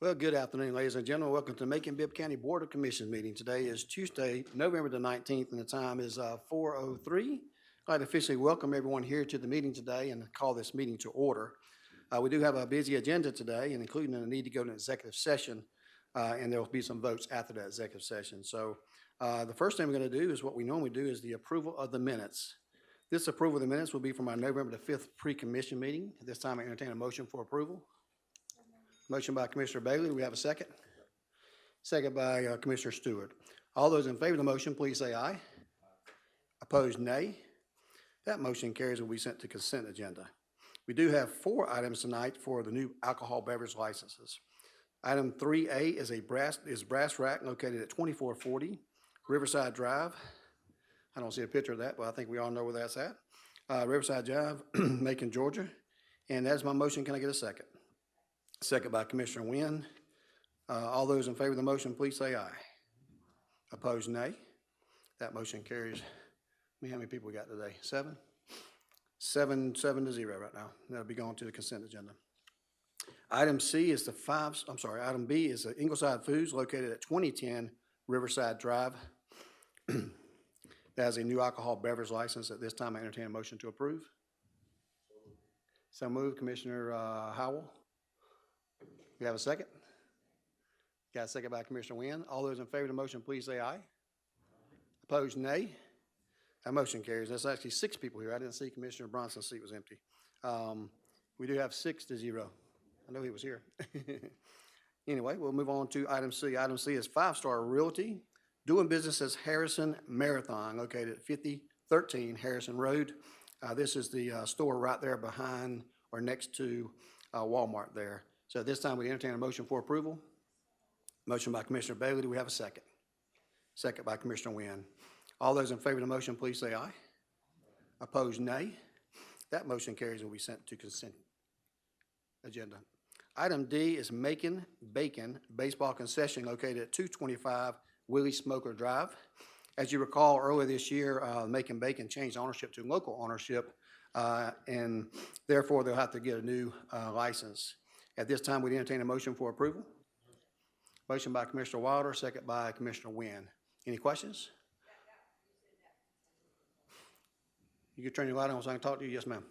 Well, good afternoon, ladies and gentlemen. Welcome to the Macon-Bibb County Board of Commissioners meeting. Today is Tuesday, November the 19th, and the time is 4:03. I'd like to officially welcome everyone here to the meeting today and call this meeting to order. We do have a busy agenda today, and including a need to go to executive session, and there will be some votes after that executive session. So the first thing we're going to do is what we normally do is the approval of the minutes. This approval of the minutes will be from our November the 5th pre-commission meeting. At this time, I entertain a motion for approval. Motion by Commissioner Bailey. Do we have a second? Second by Commissioner Stewart. All those in favor of the motion, please say aye. Opposed, nay. That motion carries and will be sent to consent agenda. We do have 4 items tonight for the new alcohol beverage licenses. Item 3A is brass rack located at 2440 Riverside Drive. I don't see a picture of that, but I think we all know where that's at. Riverside Drive, Macon, Georgia. And that's my motion. Can I get a second? Second by Commissioner Wynn. All those in favor of the motion, please say aye. Opposed, nay. That motion carries. How many people we got today? 7? 7 to 0 right now. That'll be going to the consent agenda. Item B is the Ingleside Foods located at 2010 Riverside Drive. That has a new alcohol beverage license. At this time, I entertain a motion to approve. So moved, Commissioner Howell. You have a second? Got a second by Commissioner Wynn. All those in favor of the motion, please say aye. Opposed, nay. That motion carries. There's actually 6 people here. I didn't see Commissioner Bronson's seat was empty. We do have 6 to 0. I know he was here. Anyway, we'll move on to item C. Item C is 5 Star Realty, doing business as Harrison Marathon, located at 5013 Harrison Road. This is the store right there behind or next to Walmart there. So at this time, we entertain a motion for approval. Motion by Commissioner Bailey. Do we have a second? Second by Commissioner Wynn. All those in favor of the motion, please say aye. Opposed, nay. That motion carries and will be sent to consent agenda. Item D is Macon-Bibb Baseball Concession located at 225 Willie Smoker Drive. As you recall, earlier this year, Macon-Bibb changed ownership to local ownership, and therefore they'll have to get a new license. At this time, we entertain a motion for approval. Motion by Commissioner Wilder, second by Commissioner Wynn. Any questions? You can turn your light on so I can talk to you. Yes, ma'am.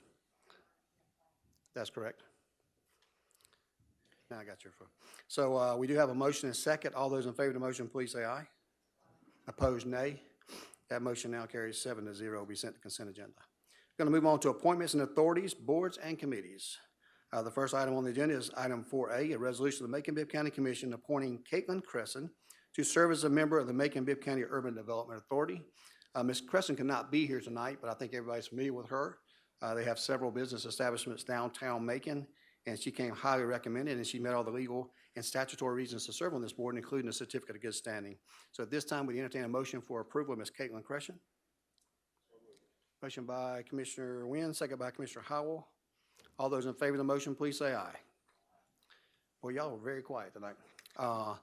That's correct. Now I got your phone. So we do have a motion and second. All those in favor of the motion, please say aye. Opposed, nay. That motion now carries 7 to 0. Will be sent to consent agenda. Going to move on to appointments and authorities, boards, and committees. The first item on the agenda is item 4A, a resolution of the Macon-Bibb County Commission appointing Caitlin Cresson to serve as a member of the Macon-Bibb County Urban Development Authority. Ms. Cresson cannot be here tonight, but I think everybody's familiar with her. They have several business establishments downtown Macon, and she came highly recommended, and she met all the legal and statutory reasons to serve on this board, including a certificate of good standing. So at this time, we entertain a motion for approval of Ms. Caitlin Cresson. Motion by Commissioner Wynn, second by Commissioner Howell. All those in favor of the motion, please say aye. Well, y'all were very quiet tonight. All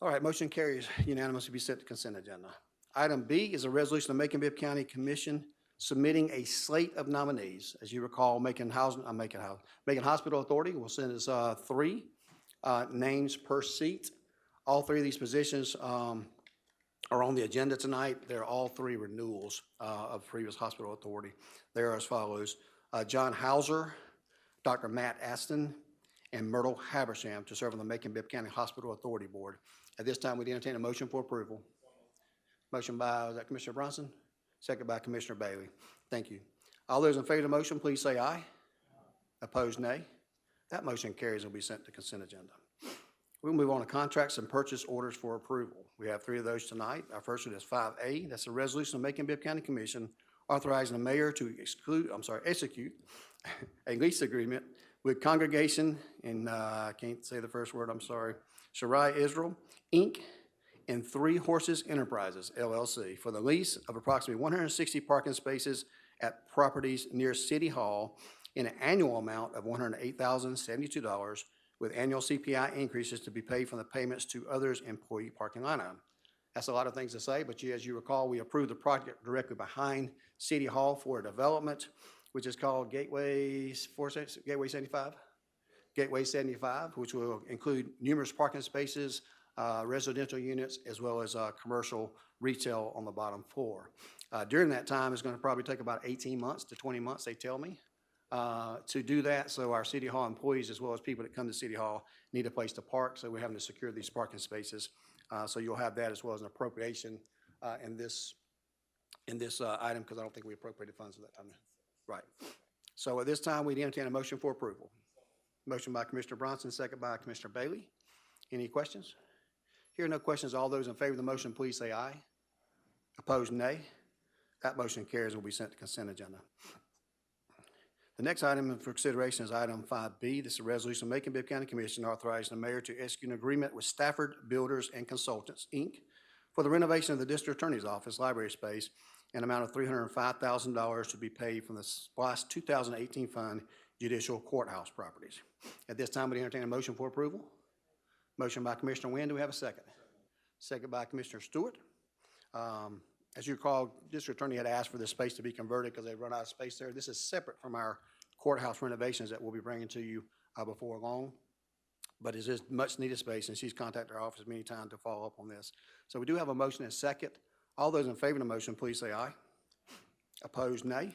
right, motion carries unanimously to be sent to consent agenda. Item B is a resolution of Macon-Bibb County Commission submitting a slate of nominees. As you recall, Macon Hospital Authority will send us 3 names per seat. All 3 of these positions are on the agenda tonight. They're all 3 renewals of previous hospital authority. They are as follows. John Hauser, Dr. Matt Aston, and Myrtle Habersham to serve on the Macon-Bibb County Hospital Authority Board. At this time, we entertain a motion for approval. Motion by, was that Commissioner Bronson? Second by Commissioner Bailey. Thank you. All those in favor of the motion, please say aye. Opposed, nay. That motion carries and will be sent to consent agenda. We'll move on to contracts and purchase orders for approval. We have 3 of those tonight. Our first one is 5A. That's a resolution of Macon-Bibb County Commission authorizing the mayor to execute a lease agreement with Congregation, and I can't say the first word, I'm sorry, Sharai Israel, Inc., and 3 Horses Enterprises, LLC, for the lease of approximately 160 parking spaces at properties near City Hall in an annual amount of $108,072, with annual CPI increases to be paid from the payments to others' employee parking line item. That's a lot of things to say, but as you recall, we approved the project directly behind City Hall for a development, which is called Gateway 75. Gateway 75, which will include numerous parking spaces, residential units, as well as commercial retail on the bottom floor. During that time, it's going to probably take about 18 months to 20 months, they tell me, to do that. So our City Hall employees, as well as people that come to City Hall, need a place to park, so we're having to secure these parking spaces. So you'll have that as well as an appropriation in this item, because I don't think we appropriated funds for that time. Right. So at this time, we entertain a motion for approval. Motion by Commissioner Bronson, second by Commissioner Bailey. Any questions? Hearing no questions, all those in favor of the motion, please say aye. Opposed, nay. That motion carries and will be sent to consent agenda. The next item for consideration is item 5B. This is a resolution of Macon-Bibb County Commission authorizing the mayor to execute an agreement with Stafford Builders and Consultants, Inc. for the renovation of the district attorney's office library space, an amount of $305,000 to be paid from the SPLOST 2018 fund judicial courthouse properties. At this time, we entertain a motion for approval. Motion by Commissioner Wynn. Do we have a second? Second by Commissioner Stewart. As you recall, district attorney had asked for this space to be converted because they run out of space there. This is separate from our courthouse renovations that we'll be bringing to you before long. But it is much needed space, and she's contacted our office many times to follow up on this. So we do have a motion and a second. All those in favor of the motion, please say aye. Opposed, nay.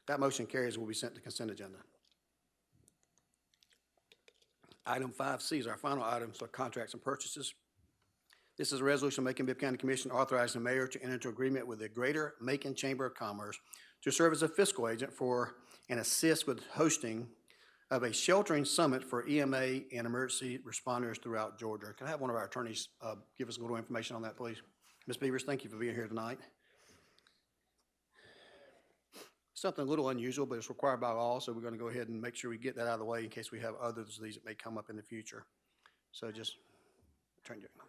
That motion carries and will be sent to consent agenda. Item 5C is our final item, so contracts and purchases. This is a resolution of Macon-Bibb County Commission authorizing the mayor to enter into agreement with the Greater Macon Chamber of Commerce to serve as a fiscal agent for and assist with hosting of a sheltering summit for EMA and emergency responders throughout Georgia. Can I have one of our attorneys give us a little information on that, please? Ms. Beavers, thank you for being here tonight. Something a little unusual, but it's required by law, so we're going to go ahead and make sure we get that out of the way in case we have others of these that may come up in the future. So just turn you on.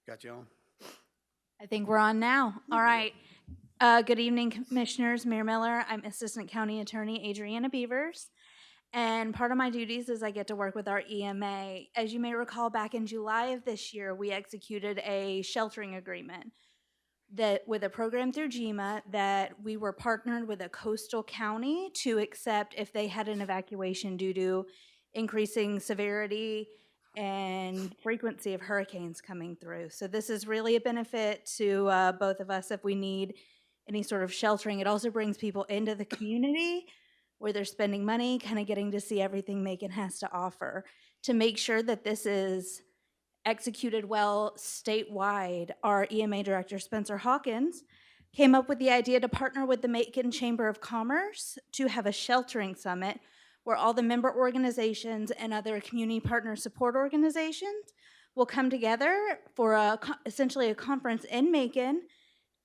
Got you on? I think we're on now. All right. Good evening, Commissioners. Mayor Miller. I'm Assistant County Attorney Adriana Beavers. And part of my duties is I get to work with our EMA. As you may recall, back in July of this year, we executed a sheltering agreement that with a program through GEMA that we were partnered with a coastal county to accept if they had an evacuation due to increasing severity and frequency of hurricanes coming through. So this is really a benefit to both of us if we need any sort of sheltering. It also brings people into the community where they're spending money, kind of getting to see everything Macon has to offer. To make sure that this is executed well statewide, our EMA Director, Spencer Hawkins, came up with the idea to partner with the Macon Chamber of Commerce to have a sheltering summit where all the member organizations and other community partner support organizations will come together for essentially a conference in Macon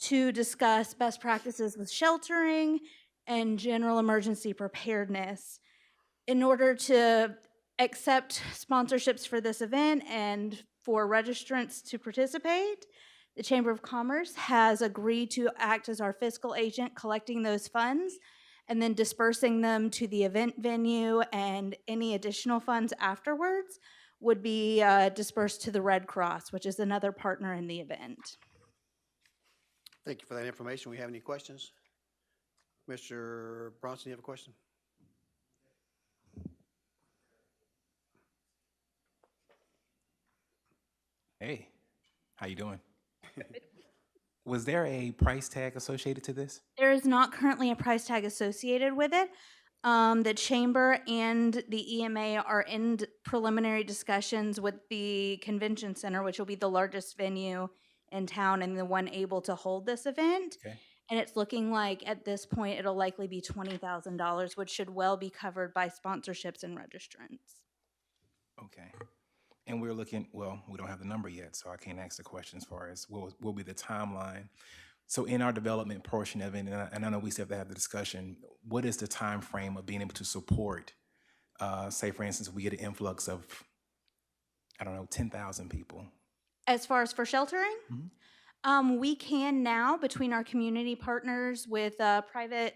to discuss best practices with sheltering and general emergency preparedness. In order to accept sponsorships for this event and for registrants to participate, the Chamber of Commerce has agreed to act as our fiscal agent, collecting those funds and then dispersing them to the event venue, and any additional funds afterwards would be dispersed to the Red Cross, which is another partner in the event. Thank you for that information. We have any questions? Mr. Bronson, you have a question? Hey, how you doing? Was there a price tag associated to this? There is not currently a price tag associated with it. The Chamber and the EMA are in preliminary discussions with the Convention Center, which will be the largest venue in town and the one able to hold this event. Okay. And it's looking like at this point it'll likely be $20,000, which should well be covered by sponsorships and registrants. Okay. And we're looking, well, we don't have the number yet, so I can't ask the question as far as what will be the timeline. So in our development portion of it, and I know we still have to have the discussion, what is the time frame of being able to support, say, for instance, we get an influx of, I don't know, 10,000 people? As far as for sheltering? Mm-hmm. We can now, between our community partners with private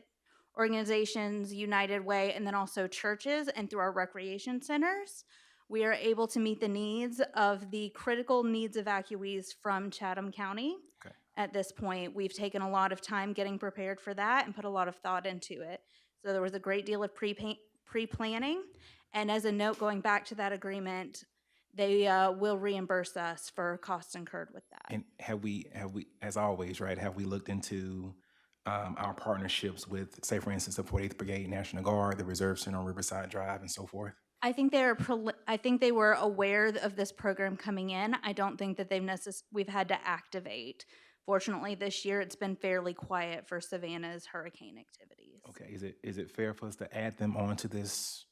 organizations, United Way, and then also churches, and through our recreation centers, we are able to meet the needs of the critical needs evacuees from Chatham County. Okay. At this point, we've taken a lot of time getting prepared for that and put a lot of thought into it. So there was a great deal of pre-planning. And as a note, going back to that agreement, they will reimburse us for costs incurred with that. And have we, as always, right, have we looked into our partnerships with, say, for instance, the 48th Brigade National Guard, the Reserve Center on Riverside Drive, and so forth? I think I think they were aware of this program coming in. I don't think that we've had to activate. Fortunately, this year it's been fairly quiet for Savannah's hurricane activities. Okay, is it fair for us to add them onto this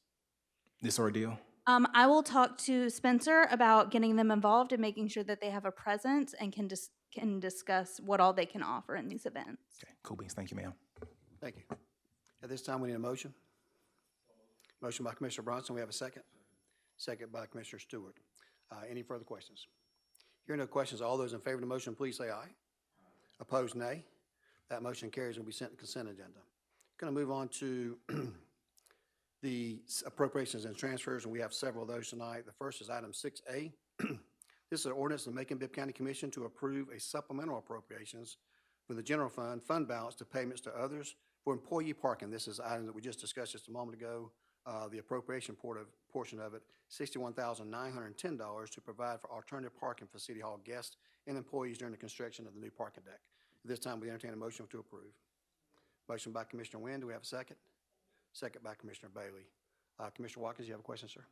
ordeal? I will talk to Spencer about getting them involved and making sure that they have a presence and can discuss what all they can offer in these events. Okay, cool beans. Thank you, ma'am. Thank you. At this time, we need a motion. Motion by Commissioner Bronson. We have a second. Second by Commissioner Stewart. Any further questions? Hearing no questions, all those in favor of the motion, please say aye. Opposed, nay. That motion carries and will be sent to consent agenda. Going to move on to the appropriations and transfers, and we have several of those tonight. The first is item 6A. This is an ordinance of the Macon-Bibb County Commission to approve a supplemental appropriations from the general fund balance to payments to others for employee parking. This is an item that we just discussed just a moment ago. The appropriation portion of it, $61,910 to provide for alternative parking for City Hall guests and employees during the construction of the new parking deck. At this time, we entertain a motion to approve. Motion by Commissioner Wynn. Do we have a second? Second by Commissioner Bailey. Commissioner Watkins, you have a question, sir?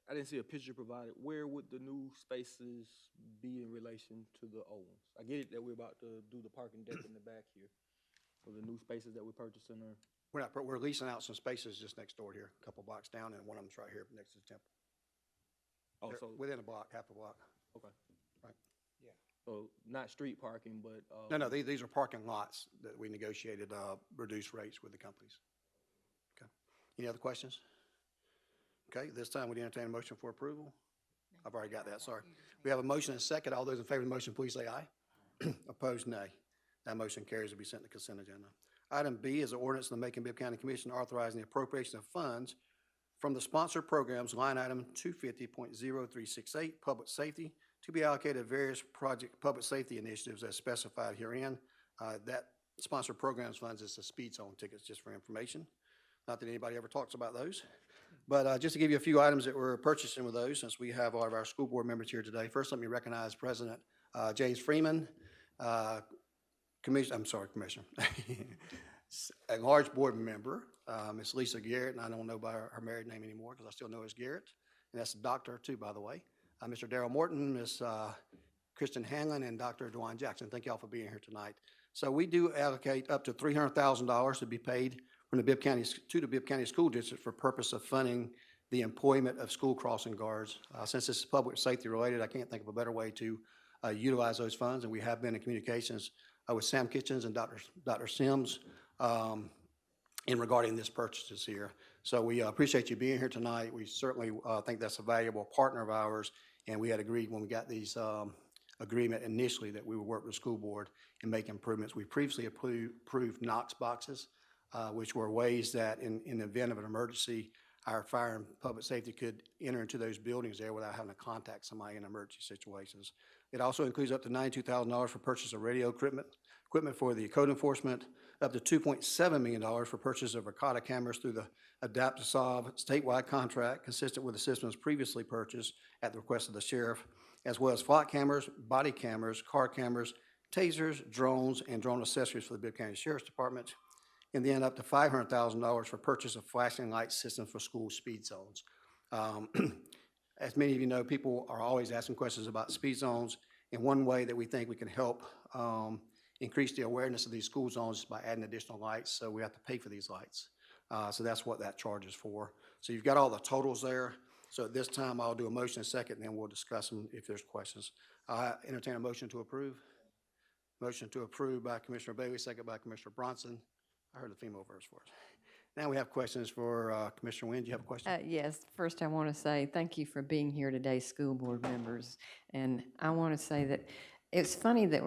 I didn't see a picture provided. Where would the new spaces be in relation to the old ones? I get it that we're about to do the parking deck in the back here. For the new spaces that we're purchasing are. We're leasing out some spaces just next door here, a couple blocks down, and one of them's right here next to the temple. Oh, They're so within a block, half a block. okay. Right. Yeah. So not street parking, but No, these are parking lots that we negotiated reduced rates with the companies. Okay. Any other questions? Okay, this time we entertain a motion for approval. I've already got that, sorry. We have a motion and a second. All those in favor of the motion, please say aye. Opposed, nay. That motion carries to be sent to consent agenda. Item B is an ordinance of the Macon-Bibb County Commission authorizing the appropriation of funds from the sponsored programs line item 250.0368, public safety, to be allocated to various public safety initiatives as specified herein. That sponsored programs funds is the speed zone tickets, just for information. Not that anybody ever talks about those. But just to give you a few items that we're purchasing with those, since we have all of our school board members here today. First, let me recognize President James Freeman, Commissioner, a large board member, Miss Lisa Garrett, and I don't know by her married name anymore because I still know her as Garrett, and that's a doctor too, by the way. Mr. Darrell Morton, Miss Kristen Hanlon, and Dr. DeWine Jackson. Thank y'all for being here tonight. So we do allocate up to $300,000 to be paid from the Bibb County to the Bibb County School District for purpose of funding the employment of school crossing guards. Since this is public safety related, I can't think of a better way to utilize those funds, and we have been in communications with Sam Kitchens and Dr. Sims in regarding this purchases here. So we appreciate you being here tonight. We certainly think that's a valuable partner of ours, and we had agreed when we got these agreement initially that we would work with the school board and make improvements. We previously approved Knox boxes, which were ways that in the event of an emergency, our fire and public safety could enter into those buildings there without having to contact somebody in emergency situations. It also includes up to $92,000 for purchase of radio equipment for the code enforcement, up to $2.7 million for purchase of Arcata cameras through the Adapt to Solve statewide contract consistent with the systems previously purchased at the request of the sheriff, as well as flock cameras, body cameras, car cameras, tasers, drones, and drone accessories for the Bibb County Sheriff's Department, and then up to $500,000 for purchase of flashing light systems for school speed zones. As many of you know, people are always asking questions about speed zones, and one way that we think we can help increase the awareness of these school zones is by adding additional lights, so we have to pay for these lights. So that's what that charge is for. So you've got all the totals there. So at this time, I'll do a motion and second, and then we'll discuss them if there's questions. Entertain a motion to approve. Motion to approve by Commissioner Bailey, second by Commissioner Bronson. I heard the female verse for us. Now we have questions for Commissioner Wynn. Do you have a question? Yes. First, I want to say thank you for being here today, school board members. And I want to say that it's funny that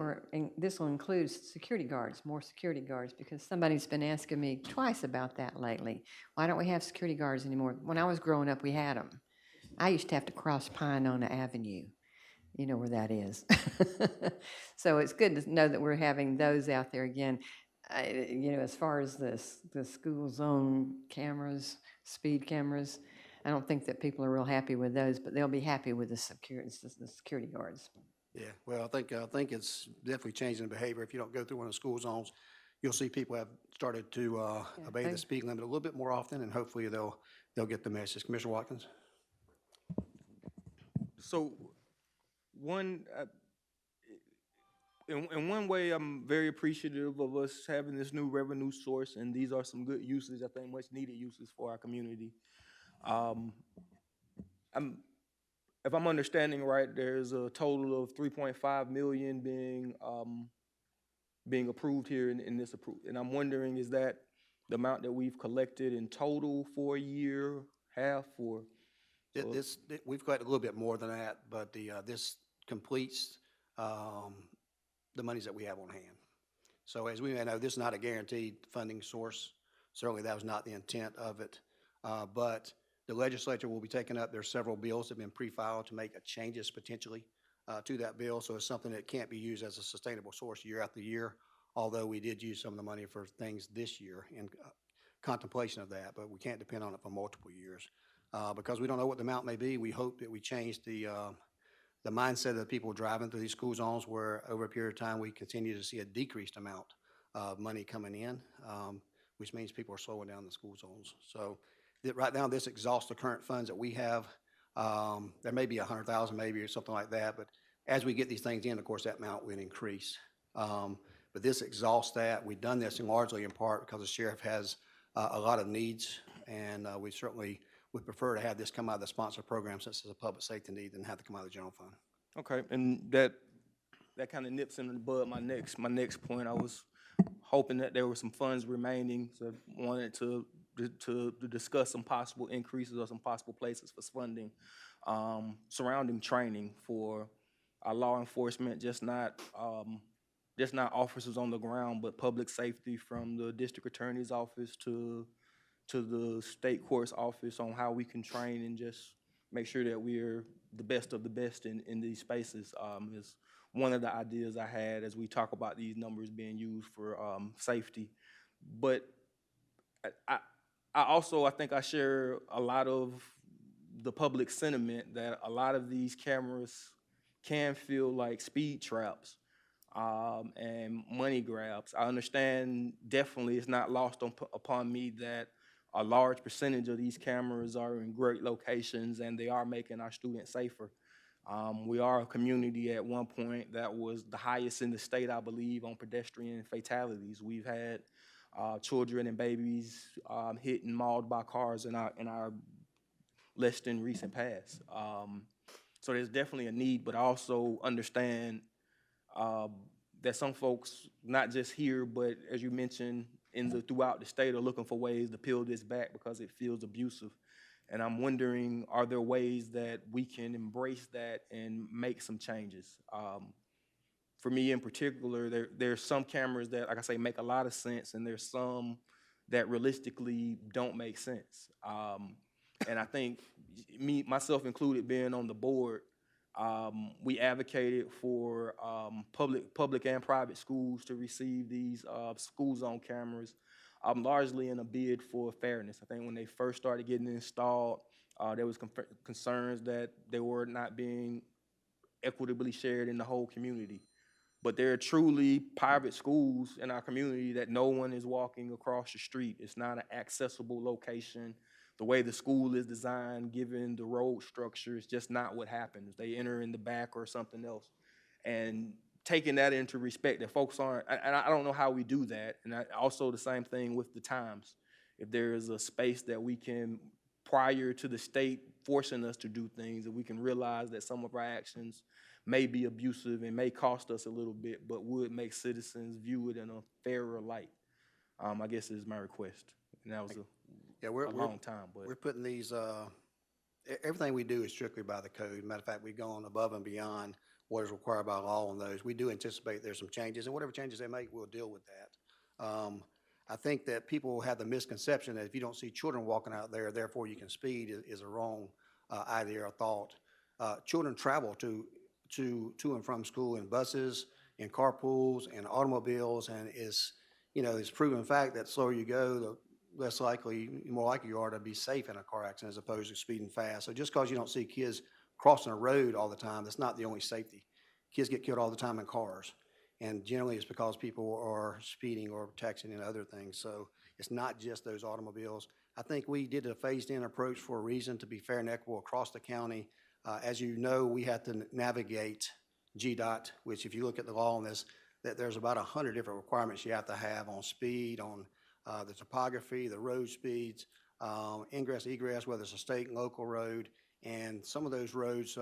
this will include security guards, more security guards, because somebody's been asking me twice about that lately. Why don't we have security guards anymore? When I was growing up, we had them. I used to have to cross Pinona Avenue. You know where that is. So it's good to know that we're having those out there again. you know, as far as the school zone cameras, speed cameras, I don't think that people are real happy with those, but they'll be happy with the security guards. Yeah, well, I think it's definitely changing the behavior. If you don't go through one of the school zones, you'll see people have started to obey the they- speed limit a little bit more often, and hopefully they'll get the message. Commissioner Watkins? So, in one way, I'm very appreciative of us having this new revenue source, and these are some good uses, I think much needed uses for our community. If I'm understanding right, there's a total of 3.5 million being approved here in this approved, and I'm wondering, is that the amount that we've collected in total for a year, half, or? We've collected a little bit more than that, but this completes the monies that we have on hand. So as we may know, this is not a guaranteed funding source. Certainly that was not the intent of it. But the legislature will be taking up, there's several bills that have been pre-filed to make changes potentially to that bill. So it's something that can't be used as a sustainable source year after year, although we did use some of the money for things this year in contemplation of that, but we can't depend on it for multiple years. Because we don't know what the amount may be, we hope that we change the mindset of the people driving through these school zones, where over a period of time we continue to see a decreased amount of money coming in, which means people are slowing down the school zones. So right now, this exhausts the current funds that we have. There may be 100,000 maybe or something like that, but as we get these things in, of course, that amount will increase. But this exhausts that. We've done this largely in part because the sheriff has a lot of needs, and we certainly would prefer to have this come out of the sponsor program, since it's a public safety need, than have to come out of the general fund. Okay, and that kind of nips in the bud my next point. I was hoping that there were some funds remaining, so I wanted to discuss some possible increases or some possible places for funding surrounding training for our law enforcement, just not officers on the ground, but public safety, from the district attorney's office to the state court's office, on how we can train and just make sure that we're the best of the best in these spaces. Is one of the ideas I had as we talk about these numbers being used for safety. But I also think I share a lot of the public sentiment that a lot of these cameras can feel like speed traps and money grabs. I understand, definitely it's not lost upon me that a large percentage of these cameras are in great locations and they are making our students safer. We are a community at one point that was the highest in the state, I believe, on pedestrian fatalities. We've had children and babies hit and mauled by cars in our less than recent past. So there's definitely a need, but I also understand that some folks, not just here, but as you mentioned, throughout the state, are looking for ways to peel this back because it feels abusive. And I'm wondering, are there ways that we can embrace that and make some changes? For me in particular, there's some cameras that, like I say, make a lot of sense, and there's some that realistically don't make sense. And I think, myself included, being on the board, we advocated for public and private schools to receive these school zone cameras, largely in a bid for fairness. I think when they first started getting installed, there was concerns that they were not being equitably shared in the whole community. But there are truly private schools in our community that no one is walking across the street. It's not an accessible location. The way the school is designed, given the road structure, is just not what happens. They enter in the back or something else. And taking that into respect, that folks aren't, and I don't know how we do that. And also the same thing with the times. If there is a space that we can, prior to the state forcing us to do things, that we can realize that some of our actions may be abusive and may cost us a little bit, but would make citizens view it in a fairer light. I guess is my request. And that was a long time. But we're putting these, everything we do is strictly by the code. Matter of fact, we've gone above and beyond what is required by law on those. We do anticipate there's some changes, and whatever changes they make, we'll deal with that. I think that people have the misconception that if you don't see children walking out there, therefore you can speed, is a wrong idea or thought. Children travel to and from school in buses, in carpools, in automobiles, and it's proven fact that the slower you go, the more likely you are to be safe in a car accident as opposed to speeding fast. So just because you don't see kids crossing a road all the time, that's not the only safety. Kids get killed all the time in cars. And generally it's because people are speeding or texting and other things. So it's not just those automobiles. I think we did a phased-in approach for a reason, to be fair and equitable across the county. As you know, we have to navigate GDOT, which if you look at the law on this, that there's about 100 different requirements you have to have on speed, on the topography, the road speeds, ingress, egress, whether it's a state and local road. And some of those roads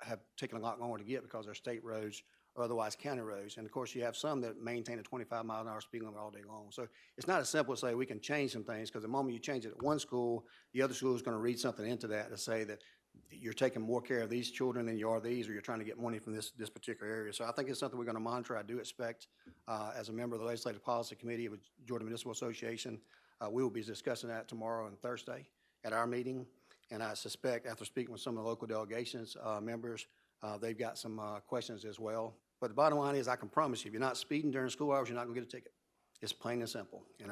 have taken a lot longer to get because they're state roads or otherwise county roads. And of course, you have some that maintain a 25-mile-an-hour speed limit all day long. So it's not as simple as say we can change some things, because the moment you change it at one school, the other school is going to read something into that to say that you're taking more care of these children than you are these, or you're trying to get money from this particular area. So I think it's something we're going to monitor. I do expect, as a member of the Legislative Policy Committee of the Georgia Municipal Association, we will be discussing that tomorrow and Thursday at our meeting. And I suspect, after speaking with some of the local delegations members, they've got some questions as well. But the bottom line is, I can promise you, if you're not speeding during school hours, you're not going to get a ticket. It's plain and simple. And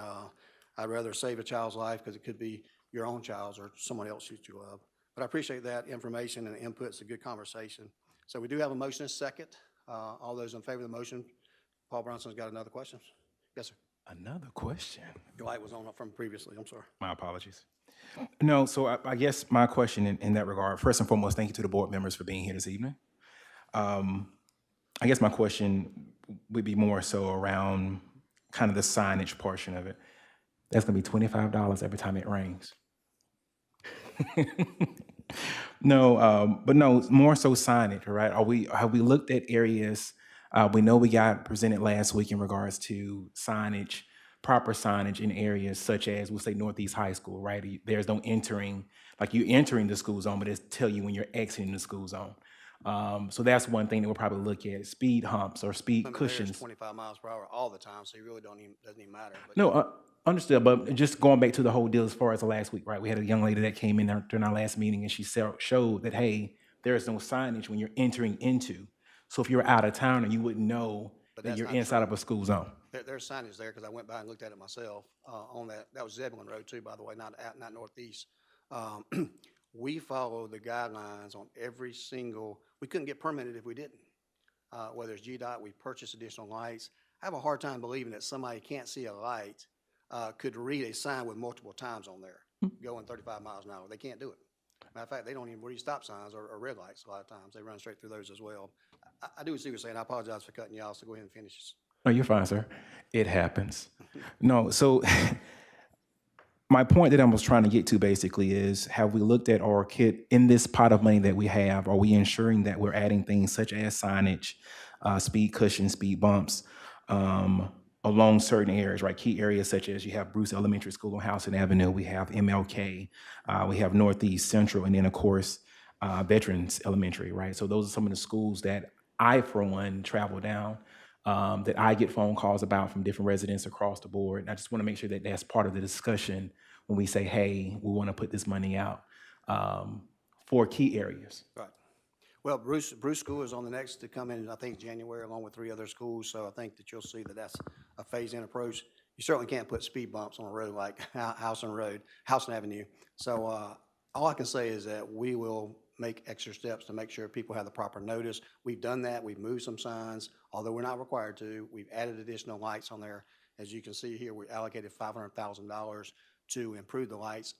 I'd rather save a child's life, because it could be your own child's or someone else that you love. But I appreciate that information and input. It's a good conversation. So we do have a motion and a second. All those in favor of the motion? Paul Bronson's got another question. Yes, sir. Another question. Your light was on from previously. I'm sorry. My apologies. No, so I guess my question in that regard, first and foremost, thank you to the board members for being here this evening. I guess my question would be more so around kind of the signage portion of it. That's going to be $25 every time it rains. No, but no, more so signage, right? Have we looked at areas? We know we got presented last week in regards to signage, proper signage in areas such as, we'll say, Northeast High School, right? There's no entering, like you're entering the school zone, but it's tell you when you're exiting the school zone. So that's one thing that we'll probably look at: speed humps or speed cushions. 25 miles per hour all the time, so you really doesn't even matter. But No, understood. But just going back to the whole deal as far as the last week, right? We had a young lady that came in during our last meeting, and she showed that, hey, there is no signage when you're entering into. So if you're out of town, and you wouldn't know that you're inside of a school zone. There's signage there, because I went by and looked at it myself on that. That was Zebulon Road too, by the way, not Northeast. We follow the guidelines on every single. We couldn't get permitted if we didn't. Whether it's GDOT, we purchased additional lights. I have a hard time believing that somebody can't see a light could read a sign with multiple times on there, going 35 miles an hour. They can't do it. Matter of fact, they don't even read stop signs or red lights a lot of times. They run straight through those as well. I do see what you're saying. I apologize for cutting you off, so go ahead and finish. No, you're fine, sir. It happens. No, so my point that I was trying to get to basically is, have we looked at our kit in this pot of money that we have? Are we ensuring that we're adding things such as signage, speed cushions, speed bumps, along certain areas, right? Key areas such as, you have Bruce Elementary School on Houston Avenue, we have MLK, we have Northeast Central, and then of course, Veterans Elementary, right? So those are some of the schools that I, for one, travel down, that I get phone calls about from different residents across the board. And I just want to make sure that that's part of the discussion when we say, hey, we want to put this money out for key areas. Right. Well, Bruce School is on the next to come in, I think, January, along with 3 other schools. So I think that you'll see that that's a phase-in approach. You certainly can't put speed bumps on a road like Houston Avenue. So all I can say is that we will make extra steps to make sure people have the proper notice. We've done that. We've moved some signs, although we're not required to. We've added additional lights on there. As you can see here, we allocated $500,000 to improve the lights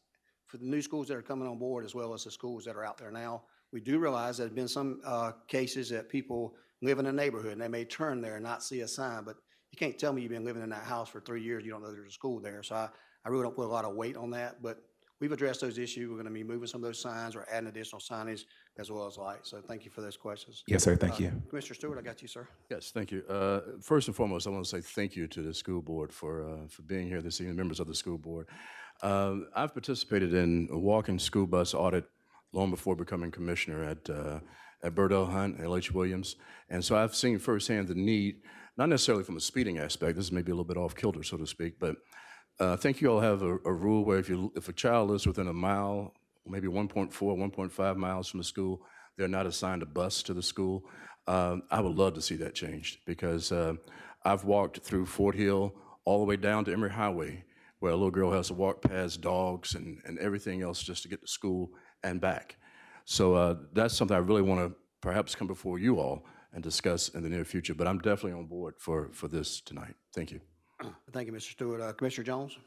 for the new schools that are coming on board, as well as the schools that are out there now. We do realize there have been some cases that people live in a neighborhood and they may turn there and not see a sign, but you can't tell me you've been living in that house for 3 years, you don't know there's a school there. So I really don't put a lot of weight on that, but we've addressed those issues. We're going to be moving some of those signs or adding additional signage as well as lights. So thank you for those questions. Yes, sir. Thank you. Commissioner Stewart, I got you, sir. Yes, thank you. First and foremost, I want to say thank you to the school board for being here this evening, members of the school board. I've participated in a walk-in school bus audit long before becoming commissioner at Burdell Hunt, L.H. Williams. And so I've seen firsthand the need, not necessarily from a speeding aspect, this is maybe a little bit off kilter, so to speak, but I think you all have a rule where if a child lives within a mile, maybe 1.4, 1.5 miles from the school, they're not assigned a bus to the school. I would love to see that changed, because I've walked through Fort Hill all the way down to Emory Highway, where a little girl has to walk past dogs and everything else just to get to school and back. So that's something I really want to perhaps come before you all and discuss in the near future, but I'm definitely on board for this tonight. Thank you. Thank you, Mr. Stewart. Commissioner Jones?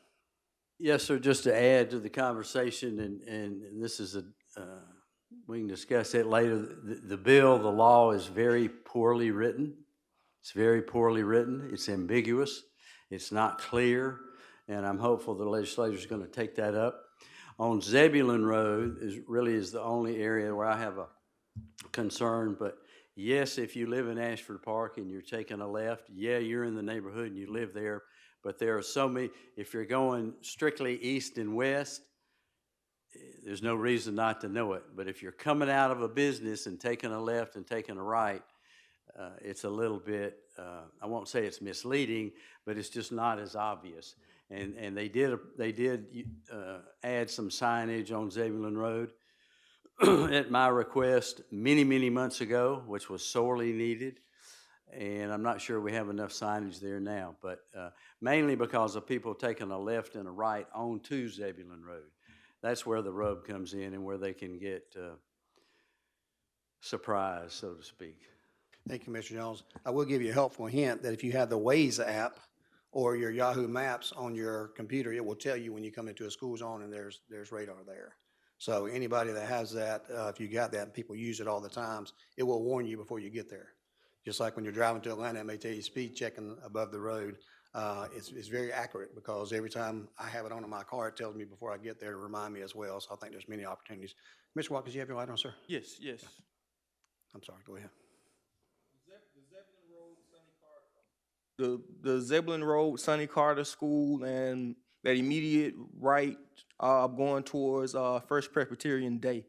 Yes, sir, just to add to the conversation, and this is we can discuss it later. The bill, the law is very poorly written. It's very poorly written. It's ambiguous. It's not clear, and I'm hopeful the legislature is going to take that up. On Zebulon Road is the only area where I have a concern, but yes, if you live in Ashford Park and you're taking a left, yeah, you're in the neighborhood and you live there, but there are so many, if you're going strictly east and west, there's no reason not to know it. But if you're coming out of a business and taking a left and taking a right, it's a little bit, I won't say it's misleading, but it's just not as obvious. And they did add some signage on Zebulon Road at my request many, many months ago, which was sorely needed. And I'm not sure we have enough signage there now, but mainly because of people taking a left and a right onto Zebulon Road. That's where the rub comes in and where they can get surprised, so to speak. Thank you, Mr. Jones. I will give you a helpful hint that if you have the Waze app or your Yahoo Maps on your computer, it will tell you when you come into a school zone and there's radar there. So anybody that has that, if you got that and people use it all the times, it will warn you before you get there. Just like when you're driving to Atlanta, it may tell you speed checking above the road. It's very accurate because every time I have it on in my car, it tells me before I get there to remind me as well. So I think there's many opportunities. Mr. Watkins, you have your light on, sir? Yes, yes. I'm sorry, go ahead. The Zebulon Road, Sonny Carter School, and that immediate right going towards First Presbyterian Day.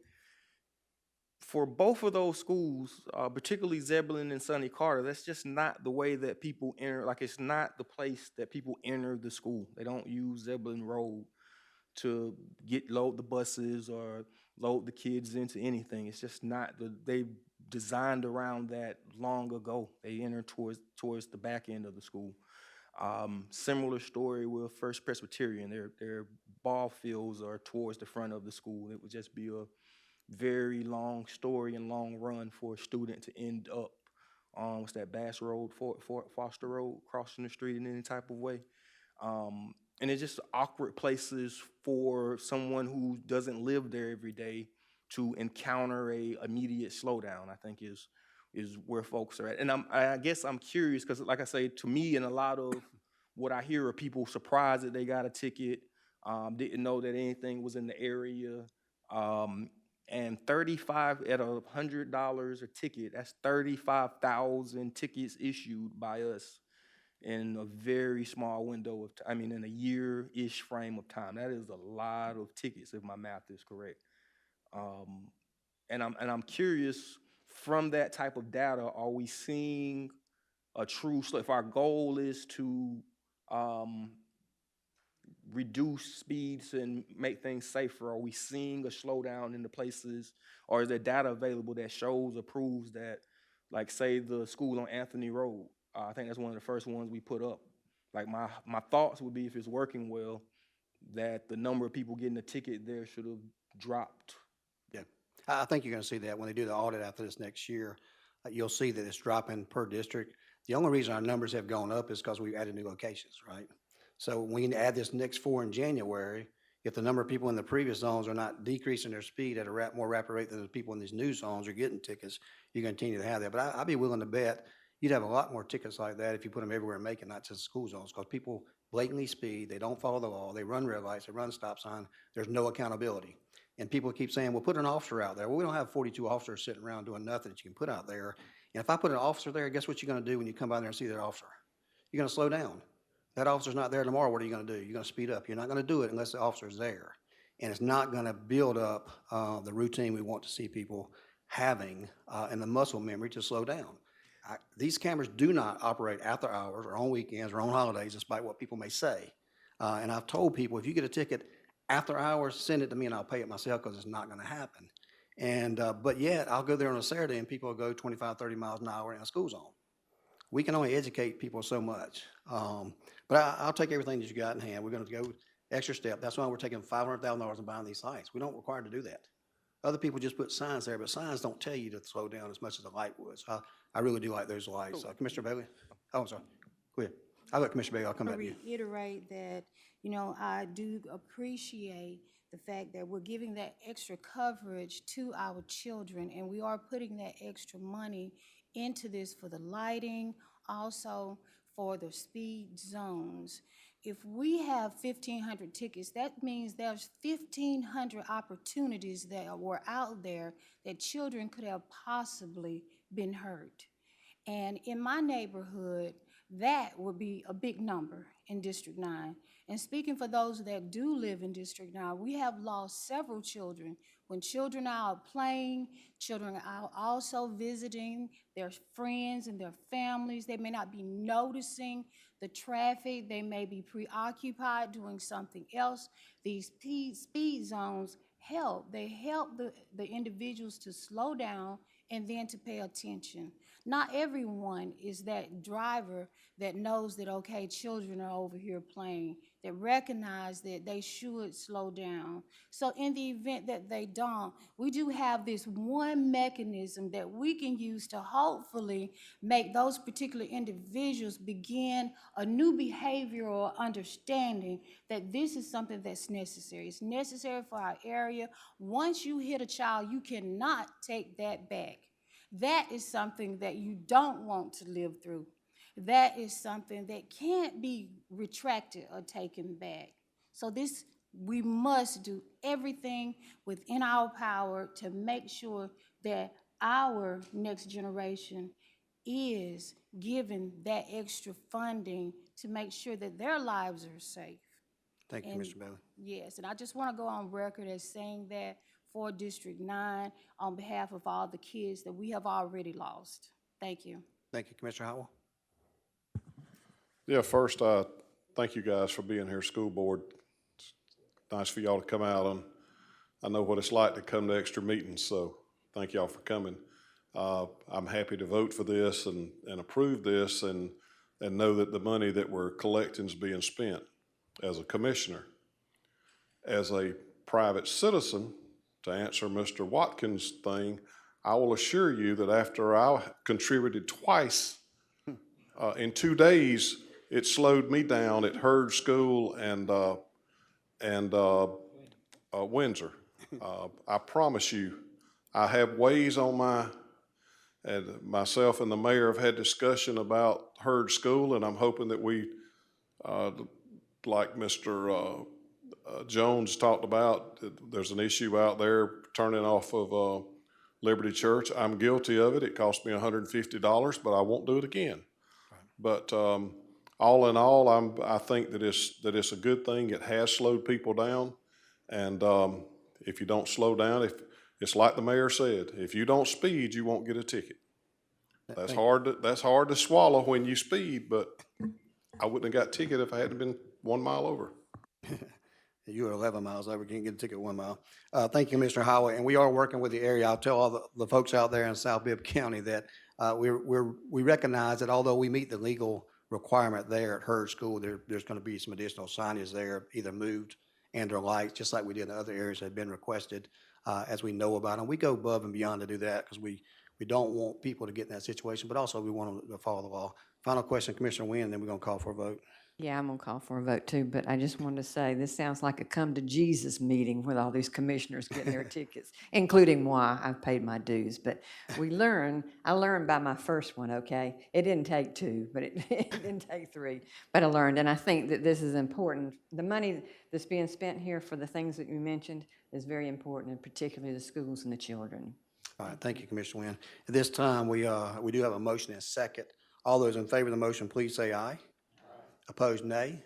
For both of those schools, particularly Zebulon and Sonny Carter, that's just not the way that people enter. Like, it's not the place that people enter the school. They don't use Zebulon Road to load the buses or load the kids into anything. It's just not. They designed around that long ago. They enter towards the back end of the school. Similar story with First Presbyterian. Their ball fields are towards the front of the school. It would just be a very long story and long run for a student to end up on what's that, Bass Road, Foster Road, crossing the street in any type of way. And it's just awkward places for someone who doesn't live there every day to encounter a immediate slowdown, I think is where folks are at. And I guess I'm curious because, like I say, to me and a lot of what I hear are people surprised that they got a ticket, didn't know that anything was in the area, and 35 at $100 a ticket, that's 35,000 tickets issued by us in a very small window of time. I mean, in a year-ish frame of time. That is a lot of tickets, if my math is correct. And I'm curious, from that type of data, are we seeing a true, if our goal is to reduce speeds and make things safer, are we seeing a slowdown in the places, or is there data available that shows or proves that, like, say, the school on Anthony Road, I think that's one of the first ones we put up. Like, my thoughts would be, if it's working well, that the number of people getting a ticket there should have dropped. Yeah, I think you're going to see that when they do the audit after this next year. You'll see that it's dropping per district. The only reason our numbers have gone up is because we've added new locations, right? So when you add this next 4 in January, if the number of people in the previous zones are not decreasing their speed at a more rapid rate than the people in these new zones are getting tickets, you continue to have that. But I'd be willing to bet you'd have a lot more tickets like that if you put them everywhere in Macon, not just school zones, because people blatantly speed, they don't follow the law, they run red lights, they run stop sign, there's no accountability. And people keep saying, well, put an officer out there. Well, we don't have 42 officers sitting around doing nothing that you can put out there. And if I put an officer there, guess what you're going to do when you come by there and see that officer? You're going to slow down. That officer's not there tomorrow, what are you going to do? You're going to speed up. You're not going to do it unless the officer's there. And it's not going to build up the routine we want to see people having and the muscle memory to slow down. These cameras do not operate after hours or on weekends or on holidays, despite what people may say. And I've told people, if you get a ticket after hours, send it to me and I'll pay it myself, because it's not going to happen. And but yet, I'll go there on a Saturday and people will go 25, 30 miles an hour in a school zone. we can only educate people so much. But I'll take everything that you got in hand. We're gonna go extra step. That's why we're taking $500,000 and buying these sites. We don't require to do that. Other people just put signs there, but signs don't tell you to slow down as much as a light would. So I really do like those lights. Commissioner Bailey? Oh, I'm sorry. Go ahead. I'll let Commissioner Bailey, I'll come back to you. Reiterate that, you know, I do appreciate the fact that we're giving that extra coverage to our children, and we are putting that extra money into this for the lighting, also for the speed zones. If we have 1,500 tickets, that means there's 1,500 opportunities that were out there that children could have possibly been hurt. And in my neighborhood, that would be a big number in District 9. And speaking for those that do live in District 9, we have lost several children. When children are out playing, children are out also visiting their friends and their families. They may not be noticing the traffic. They may be preoccupied doing something else. These speed zones help. They help the individuals to slow down and then to pay attention. Not everyone is that driver that knows that, okay, children are over here playing, that recognize that they should slow down. So in the event that they don't, we do have this one mechanism that we can use to hopefully make those particular individuals begin a new behavioral understanding that this is something that's necessary. It's necessary for our area. Once you hit a child, you cannot take that back. That is something that you don't want to live through. That is something that can't be retracted or taken back. So we must do everything within our power to make sure that our next generation is given that extra funding to make sure that their lives are safe. Thank you, Commissioner Bailey. Yes, and I just want to go on record as saying that for District 9 on behalf of all the kids that we have already lost. Thank you. Thank you, Commissioner Howell. Yeah, first, thank you guys for being here, school board. It's nice for y'all to come out, and I know what it's like to come to extra meetings, so thank y'all for coming. I'm happy to vote for this and approve this and know that the money that we're collecting is being spent. As a commissioner, as a private citizen, to answer Mr. Watkins' thing, I will assure you that after I contributed twice in 2 days, it slowed me down at Hurd School and Windsor. I promise you, I have ways on and myself and the mayor have had discussion about Hurd School, and I'm hoping that we, like Mr. Jones talked about, there's an issue out there turning off of Liberty Church. I'm guilty of it. It cost me $150, but I won't do it again. But all in all, I think that it's a good thing. It has slowed people down, and if you don't slow down, it's like the mayor said, if you don't speed, you won't get a ticket. That's hard to swallow when you speed, but I wouldn't have got a ticket if I hadn't been 1 mile over. You were 11 miles over, can't get a ticket 1 mile. Thank you, Mr. Howell, and we are working with the area. I'll tell all the folks out there in South Bibb County that we recognize that although we meet the legal requirement there at Hurd School, there's going to be some additional signage there, either moved and or lights, just like we did in other areas that have been requested, as we know about them. We go above and beyond to do that because we don't want people to get in that situation, but also we want them to follow the law. Final question, Commissioner Wynn, and then we're going to call for a vote. Yeah, I'm gonna call for a vote too, but I just wanted to say, this sounds like a come to Jesus meeting with all these commissioners getting their tickets, including moi. I've paid my dues, but I learned by my first one, okay? It didn't take 2, but it didn't take 3, but I learned, and I think that this is important. The money that's being spent here for the things that you mentioned is very important, and particularly the schools and the children. All right, thank you, Commissioner Wynn. At this time, we do have a motion and a second. All those in favor of the motion, please say aye. Opposed, nay.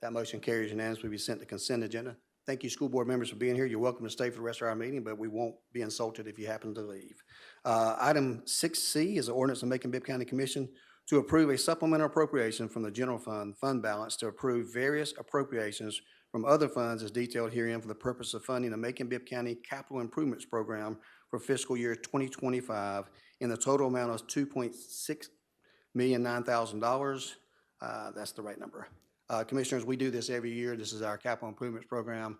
That motion carries unanimously. Be sent to consent agenda. Thank you, school board members, for being here. You're welcome to stay for the rest of our meeting, but we won't be insulted if you happen to leave. Item 6C is the ordinance of Macon-Bibb County Commission to approve a supplemental appropriation from the general fund balance to approve various appropriations from other funds as detailed herein for the purpose of funding the Macon-Bibb County Capital Improvements Program for fiscal year 2025 in the total amount of $1,009,000. That's the right number. Commissioners, we do this every year. This is our capital improvements program.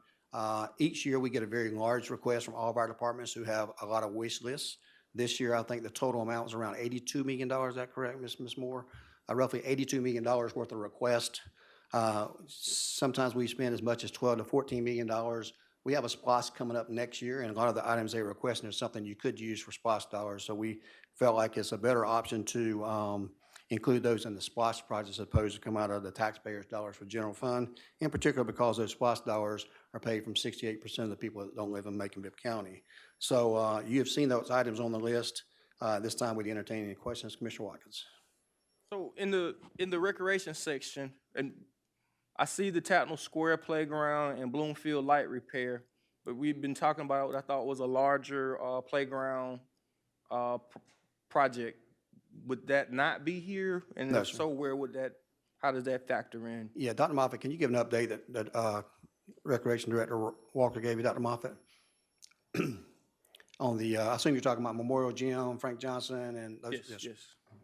Each year, we get a very large request from all of our departments who have a lot of wish lists. This year, I think the total amount was around $82 million. Is that correct, Ms. Moore? Roughly $82 million worth of requests. Sometimes we spend as much as $12 to $14 million. We have a SPOS coming up next year, and a lot of the items they requested is something you could use for SPOS dollars. So we felt like it's a better option to include those in the SPOS project as opposed to come out of the taxpayers' dollars for general fund, in particular because those SPOS dollars are paid from 68% of the people that don't live in Macon-Bibb County. So you have seen those items on the list. This time we'd entertain any questions. Commissioner Watkins. So in the recreation section, and I see the Tatnall Square Playground and Bloomfield Light Repair, but we've been talking about what I thought was a larger playground project. Would that not be here? And No, if sir. so, where would that, how does that factor in? Yeah, Dr. Moffitt, can you give an update that Recreation Director Walker gave you, Dr. Moffitt? On the, I assume you're talking about Memorial Gym, Frank Johnson, and those? Yes, sir. yes.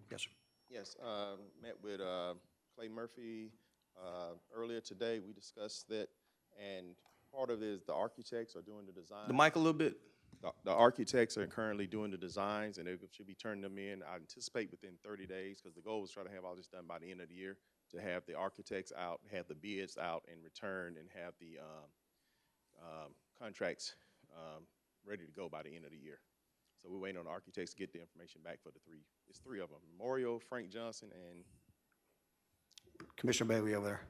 Yes, sir. Yes, met with Clay Murphy earlier today. We discussed that, and part of it is the architects are doing the design. The mic a little bit. The architects are currently doing the designs, and they should be turning them in, I anticipate, within 30 days, because the goal was try to have all this done by the end of the year, to have the architects out, have the bids out and returned, and have the contracts ready to go by the end of the year. So we're waiting on the architects to get the information back for the three. It's three of them: Memorial, Frank Johnson, and Commissioner Bailey over there.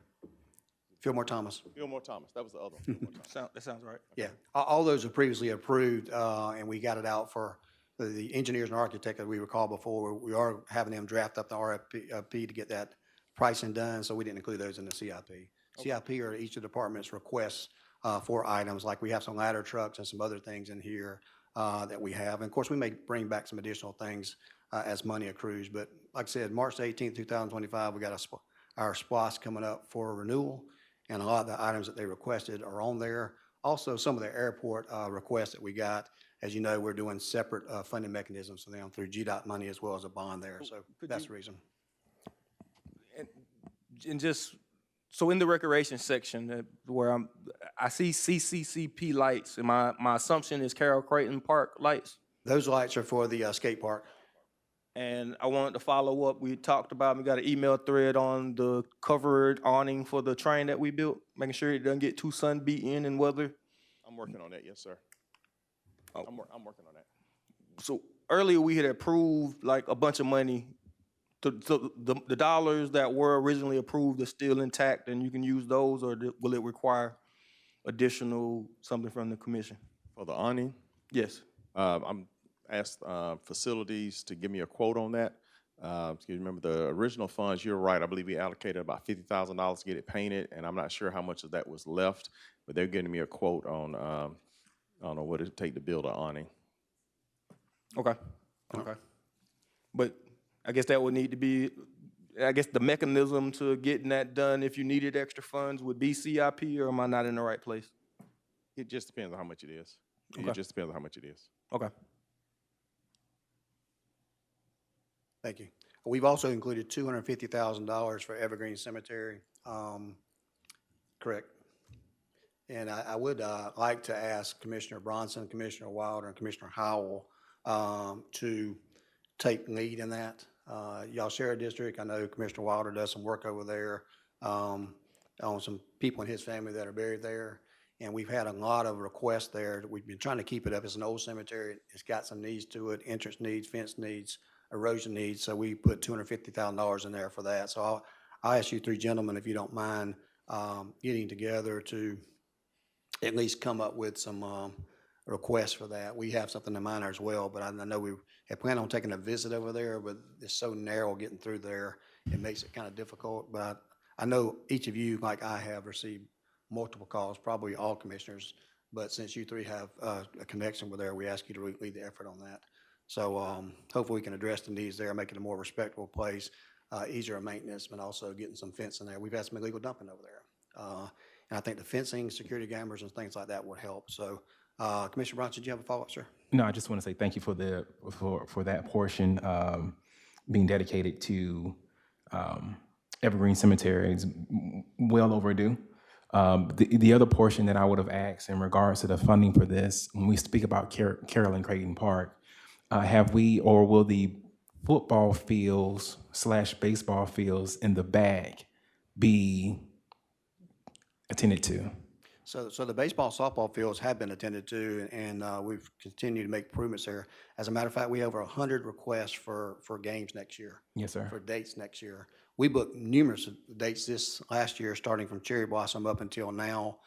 Fillmore Thomas. Fillmore Thomas. That was the other one. Fillmore Thomas. That sounds right. Yeah, all those are previously approved, and we got it out for the engineers and architect that we recall before. We are having them draft up the RFP to get that pricing done, so we didn't include those in the CIP. Okay. CIP are each of the departments' requests for items, like we have some ladder trucks and some other things in here that we have. And of course, we may bring back some additional things as money accrues, but like I said, March 18th, 2025, we got our SPOS coming up for renewal, and a lot of the items that they requested are on there. Also, some of the airport requests that we got, as you know, we're doing separate funding mechanisms for them through GDOT money as well as a bond there. So that's the reason. And just, so in the recreation section where I see CCCP lights, and my assumption is Carroll Creighton Park lights. Those lights are for the skate park. And I wanted to follow up. We talked about, we got an email thread on the covered awning for the train that we built, making sure it doesn't get too sun beat in and weather. I'm working on that, yes, sir. Oh. I'm working on that. So earlier we had approved like a bunch of money. The dollars that were originally approved are still intact, and you can use those, or will it require additional something from the commission? For the awning, Yes. I'm asked facilities to give me a quote on that. You remember the original funds, you're right, I believe we allocated about $50,000 to get it painted, and I'm not sure how much of that was left, but they're giving me a quote on, I don't know what it would take to build an awning. Okay. Okay. But I guess that would need to be, I guess the mechanism to getting that done, if you needed extra funds, would be CIP, or am I not in the right place? It just depends on how much it is. Okay. It just depends on how much it is. Okay. Thank you. We've also included $250,000 for Evergreen Cemetery. Correct. And I would like to ask Commissioner Bronson, Commissioner Wilder, and Commissioner Howell to take lead in that. Y'all share a district. I know Commissioner Wilder does some work over there on some people in his family that are buried there. And we've had a lot of requests there. We've been trying to keep it up. It's an old cemetery. It's got some needs to it, entrance needs, fence needs, erosion needs. So we put $250,000 in there for that. So I'll ask you three gentlemen, if you don't mind, getting together to at least come up with some requests for that. We have something in mind as well, but I know we had planned on taking a visit over there, but it's so narrow getting through there, it makes it kind of difficult. But I know each of you, like I have, received multiple calls, probably all commissioners, but since you three have a connection with there, we ask you to lead the effort on that. So hopefully we can address the needs there, make it a more respectable place, easier maintenance, but also getting some fence in there. We've had some illegal dumping over there. And I think the fencing, security cameras, and things like that would help. So Commissioner Bronson, did you have a follow-up, sir? No, I just want to say thank you for that portion. being dedicated to Evergreen Cemetery is well overdue. The other portion that I would have asked in regards to the funding for this, when we speak about Carolyn Creighton Park, have we or will the football fields / baseball fields in the bag be attended to? So the baseball, softball fields have been attended to, and we've continued to make improvements there. As a matter of fact, we have over 100 requests for games next year. Yes, sir. For dates next year. We booked numerous dates this last year, starting from Cherry Blossom up until now.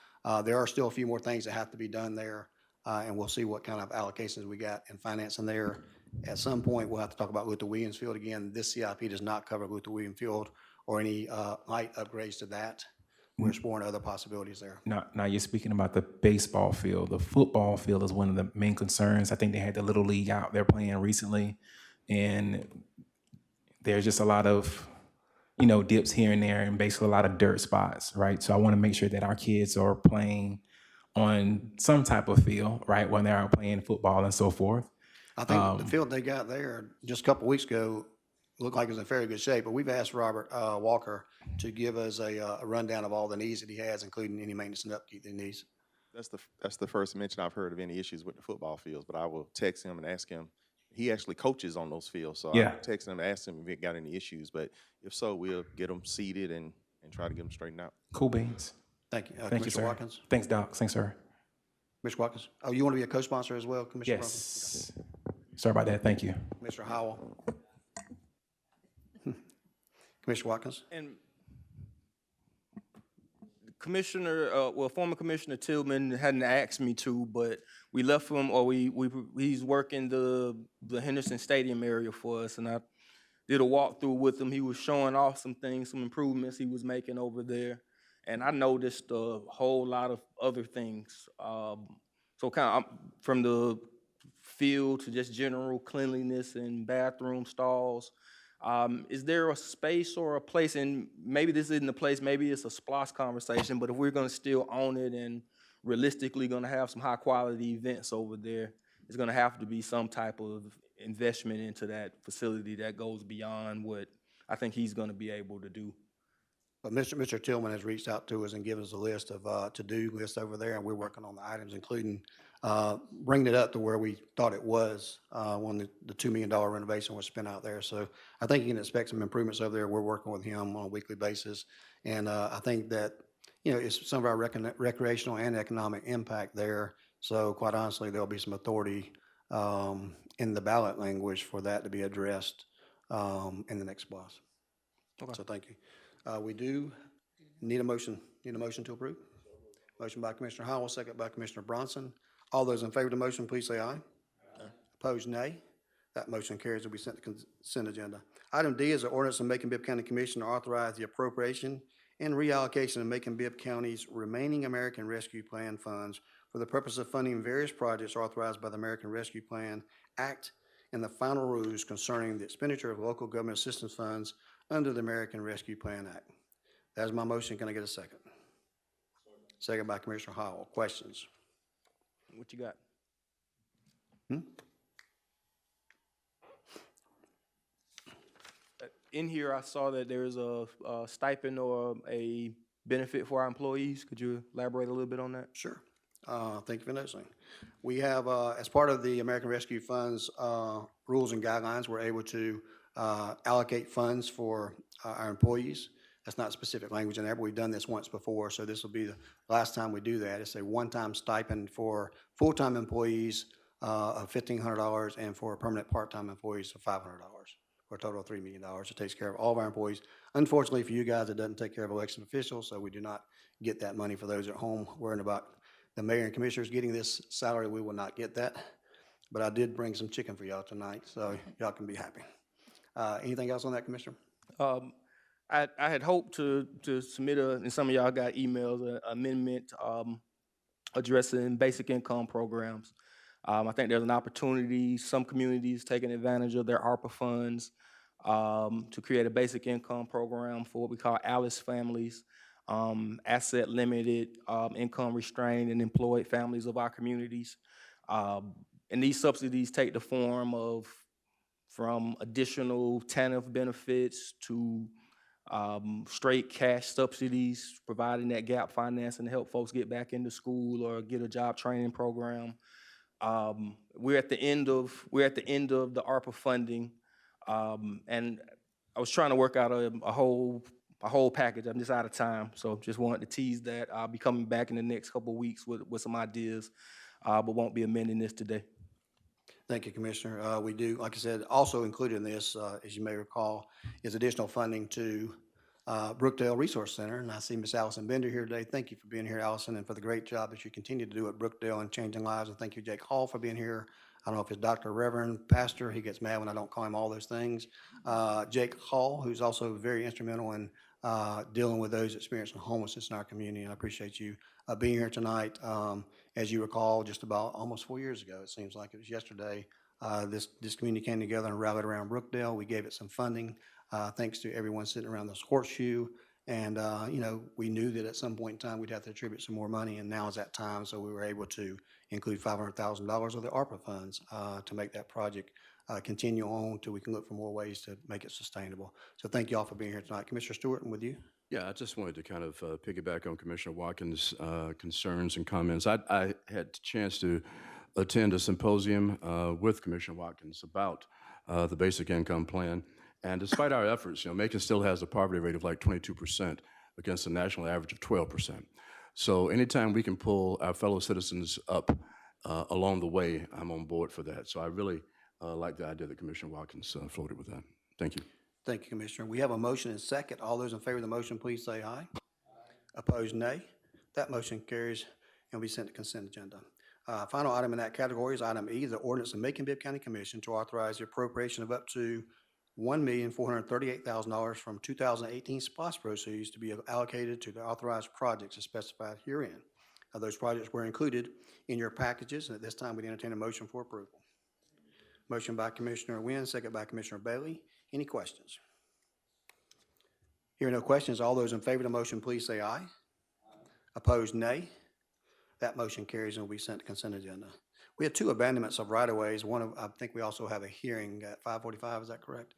There are still a few more things that have to be done there, and we'll see what kind of allocations we got in financing there. At some point, we'll have to talk about Luther Williams Field again. This CIP does not cover Luther Williams Field or any light upgrades to that. We're exploring other possibilities there. Now you're speaking about the baseball field. The football field is one of the main concerns. I think they had the Little League out there playing recently, and there's just a lot of, dips here and there and basically a lot of dirt spots, right? So I want to make sure that our kids are playing on some type of field, right, when they're out playing football and so forth. I think the field they got there just a couple weeks ago looked like it was in very good shape, but we've asked Robert Walker to give us a rundown of all the needs that he has, including any maintenance and upkeep that he needs. That's the first mention I've heard of any issues with the football fields, but I will text him and ask him. He actually coaches on those fields, so Yeah. I'll text him and ask him if he got any issues, but if so, we'll get them seated and try to get them straightened out. Cool beans. Thank you. Thank you, Commissioner sir. Watkins? Thanks, Doc. Thanks, sir. Commissioner Watkins? Oh, you want to be a co-sponsor as well, Commissioner Yes. Sorry about that. Thank you. Watkins? Commissioner Howell? Commissioner Watkins? And former Commissioner Tillman hadn't asked me to, but we left him, or he's working the Henderson Stadium area for us, and I did a walkthrough with him. He was showing off some things, some improvements he was making over there, and I noticed a whole lot of other things. So kind of from the field to just general cleanliness and bathroom stalls. Is there a space or a place, and maybe this isn't the place, maybe it's a SPLOS conversation, but if we're gonna still own it and realistically gonna have some high quality events over there, it's gonna have to be some type of investment into that facility that goes beyond what I think he's gonna be able to do. But Mr. Tillman has reached out to us and given us a list of to-do list over there, and we're working on the items, including bringing it up to where we thought it was when the $2 million renovation was spent out there. So I think you can expect some improvements over there. We're working with him on a weekly basis, and I think that it's some of our recreational and economic impact there. So quite honestly, there'll be some authority in the ballot language for that to be addressed in the next SPLOS. Okay. So thank you. We do need a motion. Need a motion to approve? Motion by Commissioner Howell, second by Commissioner Bronson. All those in favor of the motion, please say aye. Aye. Opposed, nay. That motion carries. Will be sent to consent agenda. Item D is an ordinance of Macon-Bibb County Commission to authorize the appropriation and reallocation of Macon-Bibb County's remaining American Rescue Plan funds for the purpose of funding various projects authorized by the American Rescue Plan Act and the final rules concerning the expenditure of local government assistance funds under the American Rescue Plan Act. That is my motion. Can I get a second? Second by Commissioner Howell. Questions? What you got? In here, I saw that there's a stipend or a benefit for our employees. Could you elaborate a little bit on that? Sure. Thank you for noticing. We have, as part of the American Rescue Fund's rules and guidelines, we're able to allocate funds for our employees. That's not specific language in there, but we've done this once before, so this will be the last time we do that. It's a one-time stipend for full-time employees of $1,500 and for permanent part-time employees of $500, for a total of $3 million. It takes care of all of our employees. Unfortunately for you guys, it doesn't take care of election officials, so we do not get that money for those at home. Worrying about the mayor and commissioners getting this salary, we will not get that. But I did bring some chicken for y'all tonight, so y'all can be happy. Anything else on that, Commissioner? I had hoped to submit and some of y'all got emails, an amendment addressing basic income programs. I think there's an opportunity, some communities taking advantage of their ARPA funds to create a basic income program for what we call ALICE families, asset limited, income restrained and employed families of our communities. And these subsidies take the form of from additional TANF benefits to straight cash subsidies, providing that gap financing to help folks get back into school or get a job training program. We're at the end of the ARPA funding, and I was trying to work out a whole package. I'm just out of time, so just wanted to tease that. I'll be coming back in the next couple of weeks with some ideas, but won't be amending this today. Thank you, Commissioner. We do, like I said, also included in this, as you may recall, is additional funding to Brookdale Resource Center. And I see Miss Allison Bender here today. Thank you for being here, Allison, and for the great job that you continue to do at Brookdale and changing lives. And thank you, Jake Hall, for being here. I don't know if it's Dr. Reverend, Pastor. He gets mad when I don't call him all those things. Jake Hall, who's also very instrumental in dealing with those experiencing homelessness in our community. And I appreciate you being here tonight. As you recall, just about almost 4 years ago, it seems like it was yesterday, this community came together and rallied around Brookdale. We gave it some funding, thanks to everyone sitting around this horseshoe. And, you know, we knew that at some point in time, we'd have to attribute some more money, and now is that time. So we were able to include $500,000 of the ARPA funds to make that project continue on till we can look for more ways to make it sustainable. So thank you all for being here tonight. Commissioner Stewart, and with you. Yeah, I just wanted to kind of piggyback on Commissioner Watkins' concerns and comments. I had the chance to attend a symposium with Commissioner Watkins about the basic income plan. And despite our efforts, you know, Macon still has a poverty rate of like 22% against a national average of 12%. So anytime we can pull our fellow citizens up along the way, I'm on board for that. So I really like the idea that Commissioner Watkins floated with that. Thank you. Thank you, Commissioner. We have a motion and second. All those in favor of the motion, please say aye. Opposed, nay. That motion carries and will be sent to consent agenda. Final item in that category is item E, the ordinance of Macon-Bibb County Commission to authorize the appropriation of up to $1,438,000 from 2018 SPOS proceeds to be allocated to the authorized projects as specified herein. Those projects were included in your packages, and at this time, we entertain a motion for approval. Motion by Commissioner Wynn, second by Commissioner Bailey. Any questions? Hearing no questions, all those in favor of the motion, please say aye. Opposed, nay. That motion carries and will be sent to consent agenda. We have two abandonments of right-of-ways. One of, I think we also have a hearing at 5:45, is that correct?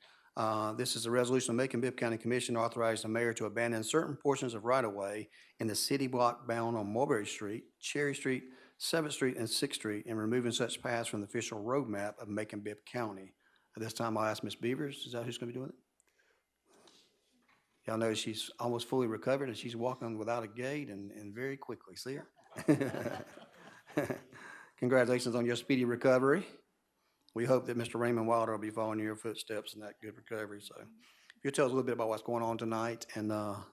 This is a resolution of Macon-Bibb County Commission authorizing the mayor to abandon certain portions of right-of-way in the city block bound on Mulberry Street, Cherry Street, 7th Street, and 6th Street, and removing such paths from the official road map of Macon-Bibb County. At this time, I'll ask Ms. Beavers, is that who's going to be doing it? Y'all know she's almost fully recovered, and she's walking without a gait and very quickly. See her? Congratulations on your speedy recovery. We hope that Mr. Raymond Wilder will be following your footsteps in that good recovery. So if you'll tell us a little bit about what's going on tonight and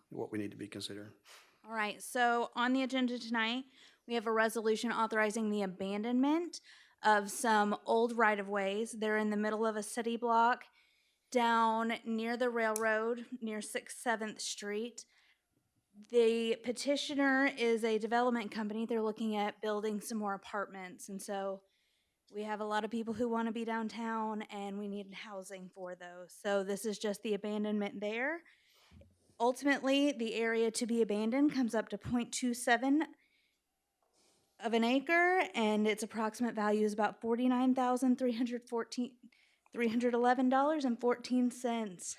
what we need to be considering. All right, so on the agenda tonight, we have a resolution authorizing the abandonment of some old right-of-ways. They're in the middle of a city block down near the railroad, near 6th, 7th Street. The petitioner is a development company. They're looking at building some more apartments. And so we have a lot of people who want to be downtown, and we need housing for those. So this is just the abandonment there. Ultimately, the area to be abandoned comes up to 0.27 of an acre, and its approximate value is about $49,311.14.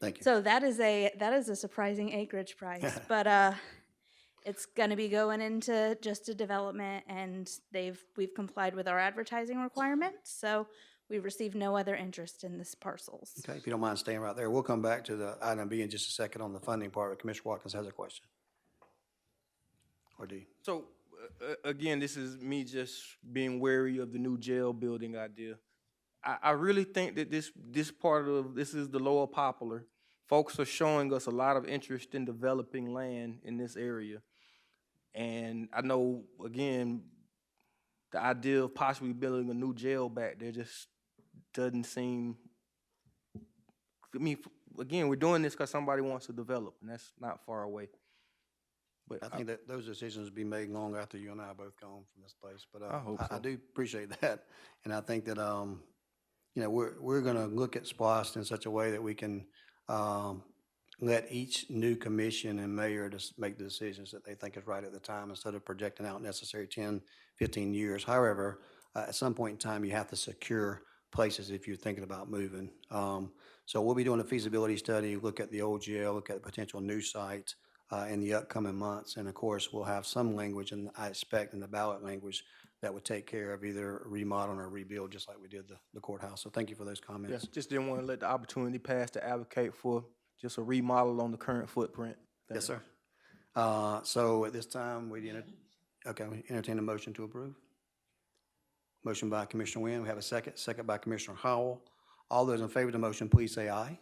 Thank you. So that is a surprising acreage price, but it's going to be going into just a development, and we've complied with our advertising requirements, so we've received no other interest in this parcels. Okay, if you don't mind staying right there, we'll come back to the item B in just a second on the funding part, but Commissioner Watkins has a question. Or do you? So, again, this is me just being wary of the new jail building idea. I really think that this is the Lower Poplar. Folks are showing us a lot of interest in developing land in this area. And I know, again, the idea of possibly building a new jail back there just doesn't seem, I mean, again, we're doing this because somebody wants to develop, and that's not far away. But I think that those decisions will be made long after you and I are both gone from this place. But I hope so. I do appreciate that, and I think that you know, we're going to look at SPLOST in such a way that we can let each new commission and mayor just make the decisions that they think is right at the time instead of projecting out necessary 10, 15 years. However, at some point in time, you have to secure places if you're thinking about moving. So we'll be doing a feasibility study, look at the old jail, look at potential new sites in the upcoming months. And of course, we'll have some language, and I expect in the ballot language, that would take care of either remodeling or rebuild, just like we did the courthouse. So thank you for those Yeah, comments. just didn't want to let the opportunity pass to advocate for just a remodel on the current footprint. Yes, sir. So at this time, we entertain a motion to approve. Motion by Commissioner Wynn. We have a second. Second by Commissioner Howell. All those in favor of the motion, please say aye.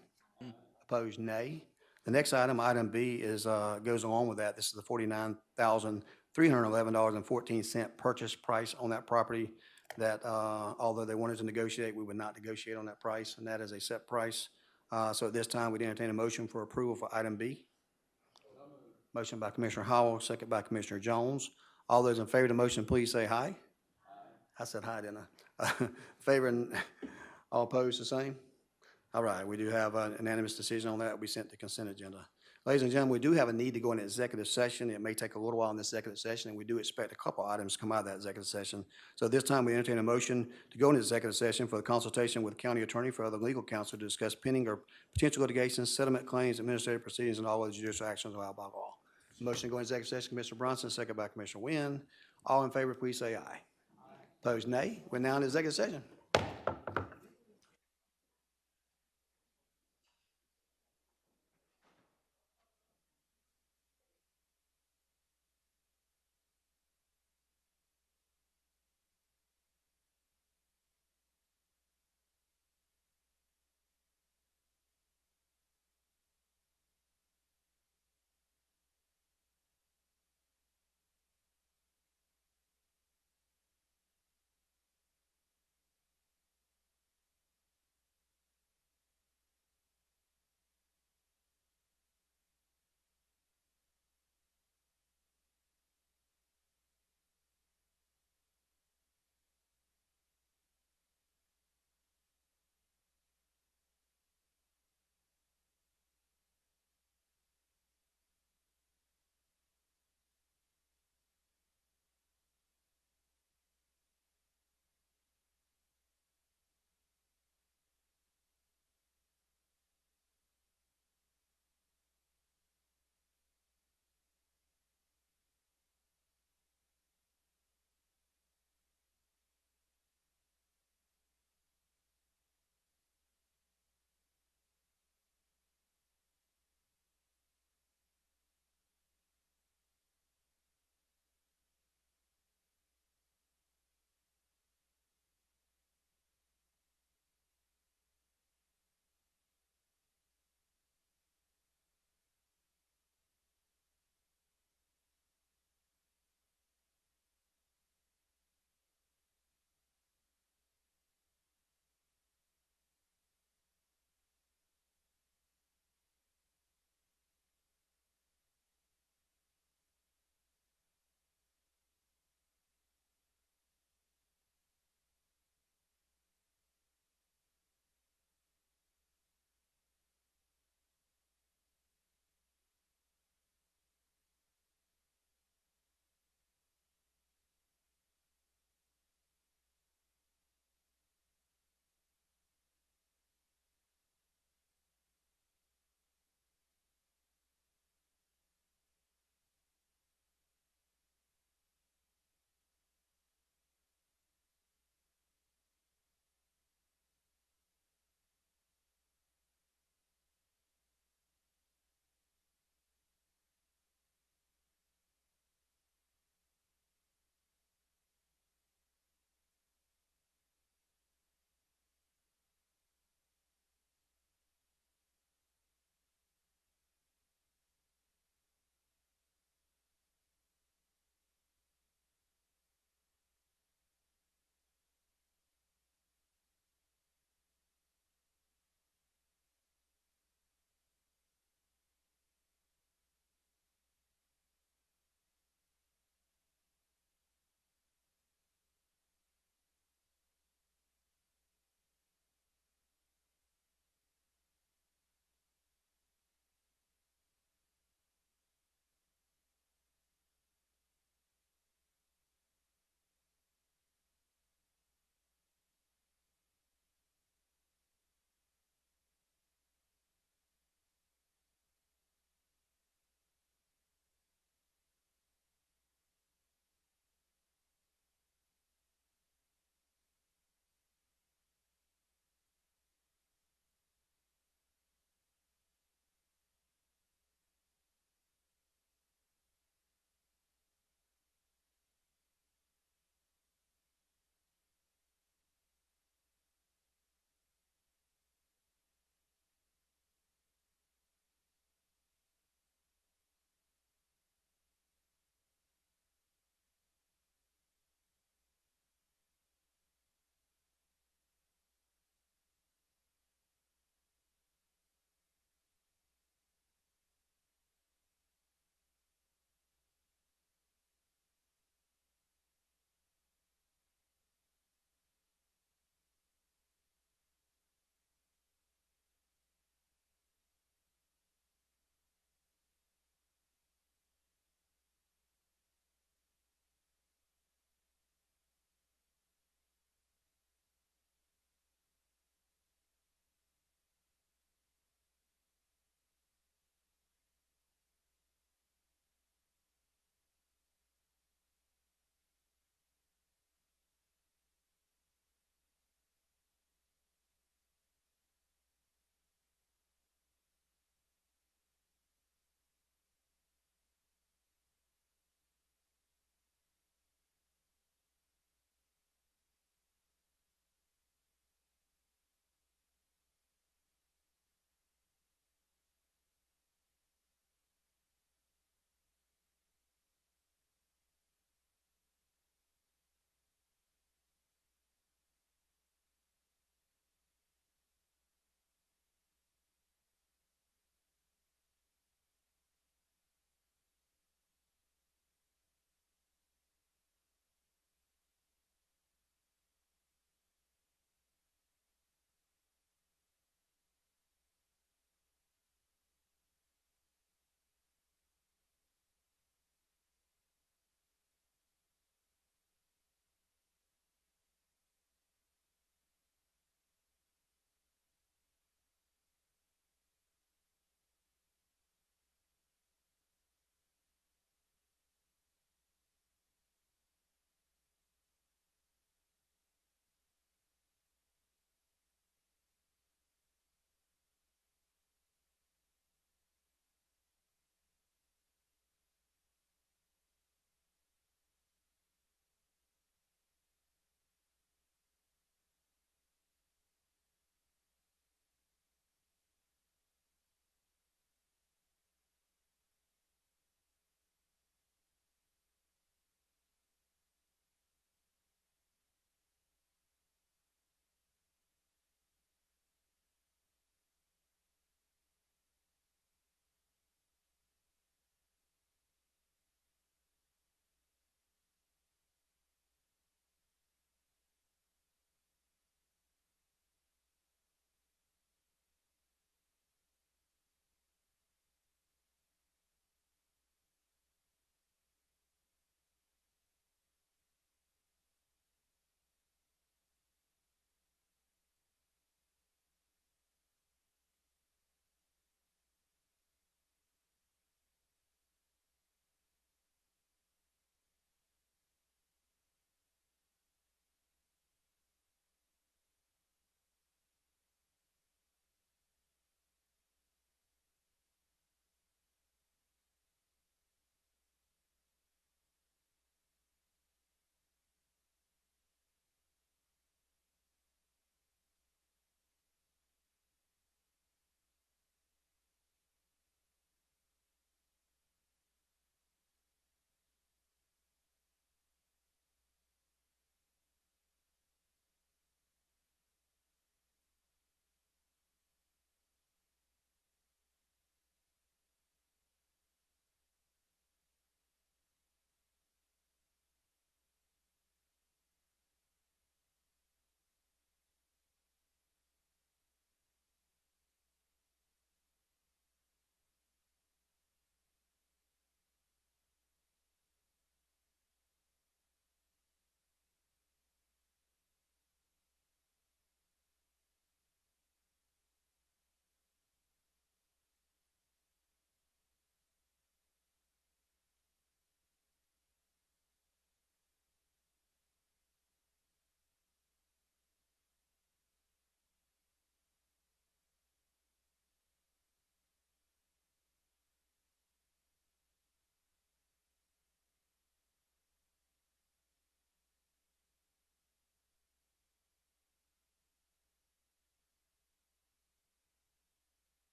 Opposed, nay. The next item, item B, is, goes along with that. This is the $49,311.14 purchase price on that property that, although they wanted to negotiate, we would not negotiate on that price, and that is a set price. So at this time, we'd entertain a motion for approval for item B. Motion by Commissioner Howell, second by Commissioner Jones. All those in favor of the motion, please say aye. I said hi, didn't I? Favor and all opposed, the same? All right, we do have an unanimous decision on that. We sent the consent agenda. Ladies and gentlemen, we do have a need to go into executive session. It may take a little while in this executive session, and we do expect a couple items to come out of that executive session. So at this time, we entertain a motion to go into executive session for the consultation with the county attorney for other legal counsel to discuss pending or potential litigation, settlement claims, administrative proceedings, and all other judicial actions allowed by law. Motion to go into executive session, Commissioner Bronson, second by Commissioner Wynn. All in favor, please say aye. Opposed, nay. We're now in executive session.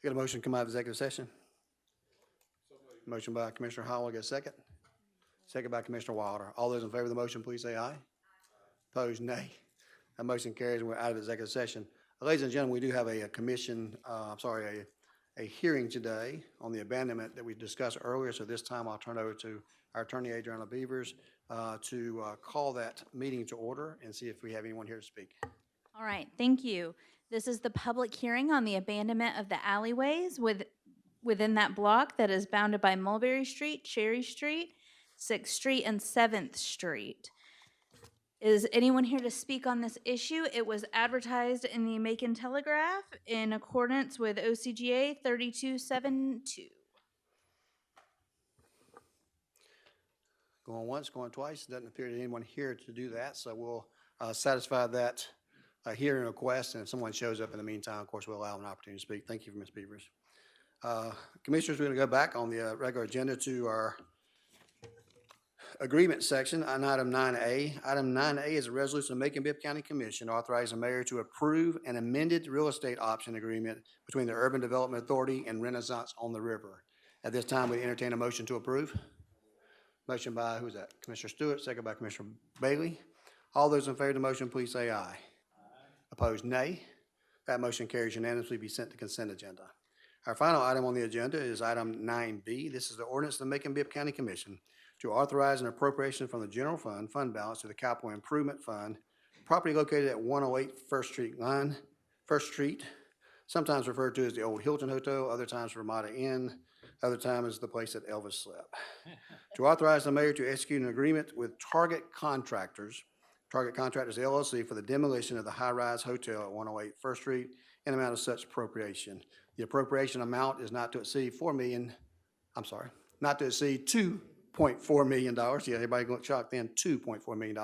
Get a motion to come out of executive session? Motion by Commissioner Howell, get a second? Second by Commissioner Wilder. All those in favor of the motion, please say aye. Opposed, nay. That motion carries, and we're out of executive session. Ladies and gentlemen, we do have a hearing today on the abandonment that we discussed earlier. So this time I'll turn over to our attorney, Adriana Beavers, to call that meeting to order and see if we have anyone here to speak. All right, thank you. This is the public hearing on the abandonment of the alleyways within that block that is bounded by Mulberry Street, Cherry Street, 6th Street, and 7th Street. Is anyone here to speak on this issue? It was advertised in the Macon Telegraph in accordance with OCGA 3272. Going once, going twice. Doesn't appear to anyone here to do that, so we'll satisfy that hearing request, and if someone shows up in the meantime, of course, we'll allow an opportunity to speak. Thank you, Ms. Beavers. Commissioners, we're going to go back on the regular agenda to our agreement section on item 9A. Item 9A is a resolution of Macon-Bibb County Commission authorizing the mayor to approve an amended real estate option agreement between the Urban Development Authority and Renaissance on the River. At this time, we entertain a motion to approve. Motion by, who's that? Commissioner Stewart, second by Commissioner Bailey. All those in favor of the motion, please say aye. Aye. Opposed, nay. That motion carries unanimously, be sent to consent agenda. Our final item on the agenda is item 9B. This is the ordinance of the Macon-Bibb County Commission to authorize an appropriation from the general fund balance to the capital improvement fund, property located at 108 First Street, sometimes referred to as the old Hilton Hotel, other times Ramada Inn, other times as the place that Elvis slept. To authorize the mayor to execute an agreement with Target Contractors LLC for the demolition of the high-rise hotel at 108 First Street in amount of such appropriation. The appropriation amount is not to exceed $2.4 million. Yeah, everybody got shocked then, $2.4 million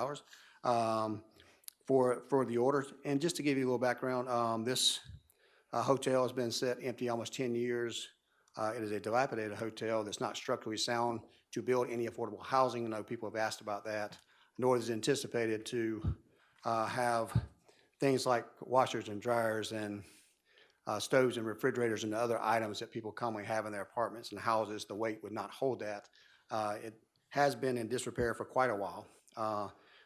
for the order. And just to give you a little background, this hotel has been set empty almost 10 years. It is a dilapidated hotel that's not structurally sound to build any affordable housing. I know people have asked about that, nor is it anticipated to have things like washers and dryers and stoves and refrigerators and other items that people commonly have in their apartments and houses. The weight would not hold that. It has been in disrepair for quite a while.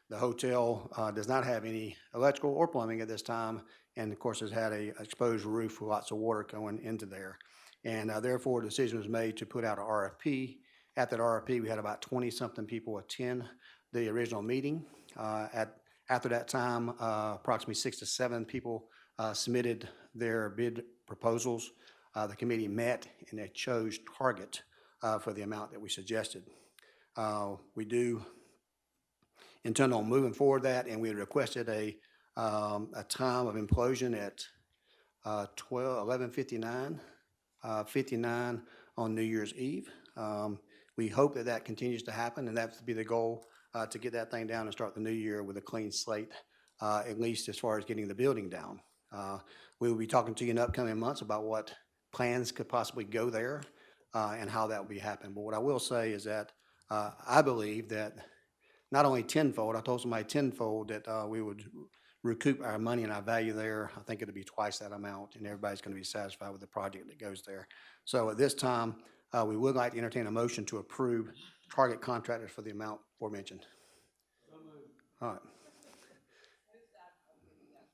The hotel does not have any electrical or plumbing at this time, and of course has had a exposed roof with lots of water going into there. And therefore, a decision was made to put out an RFP. At that RFP, we had about 20-something people attend the original meeting. After that time, approximately 6 to 7 people submitted their bid proposals. The committee met and they chose Target for the amount that we suggested. We do intend on moving forward that, and we had requested a time of implosion at 11:59 on New Year's Eve. We hope that that continues to happen, and that would be the goal, to get that thing down and start the new year with a clean slate, at least as far as getting the building down. We will be talking to you in upcoming months about what plans could possibly go there and how that will be happening. But what I will say is that I believe that not only tenfold, I told somebody tenfold that we would recoup our money and our value there. I think it'll be twice that amount, and everybody's going to be satisfied with the project that goes there. So at this time, we would like to entertain a motion to approve Target Contractors for the amount aforementioned. All right.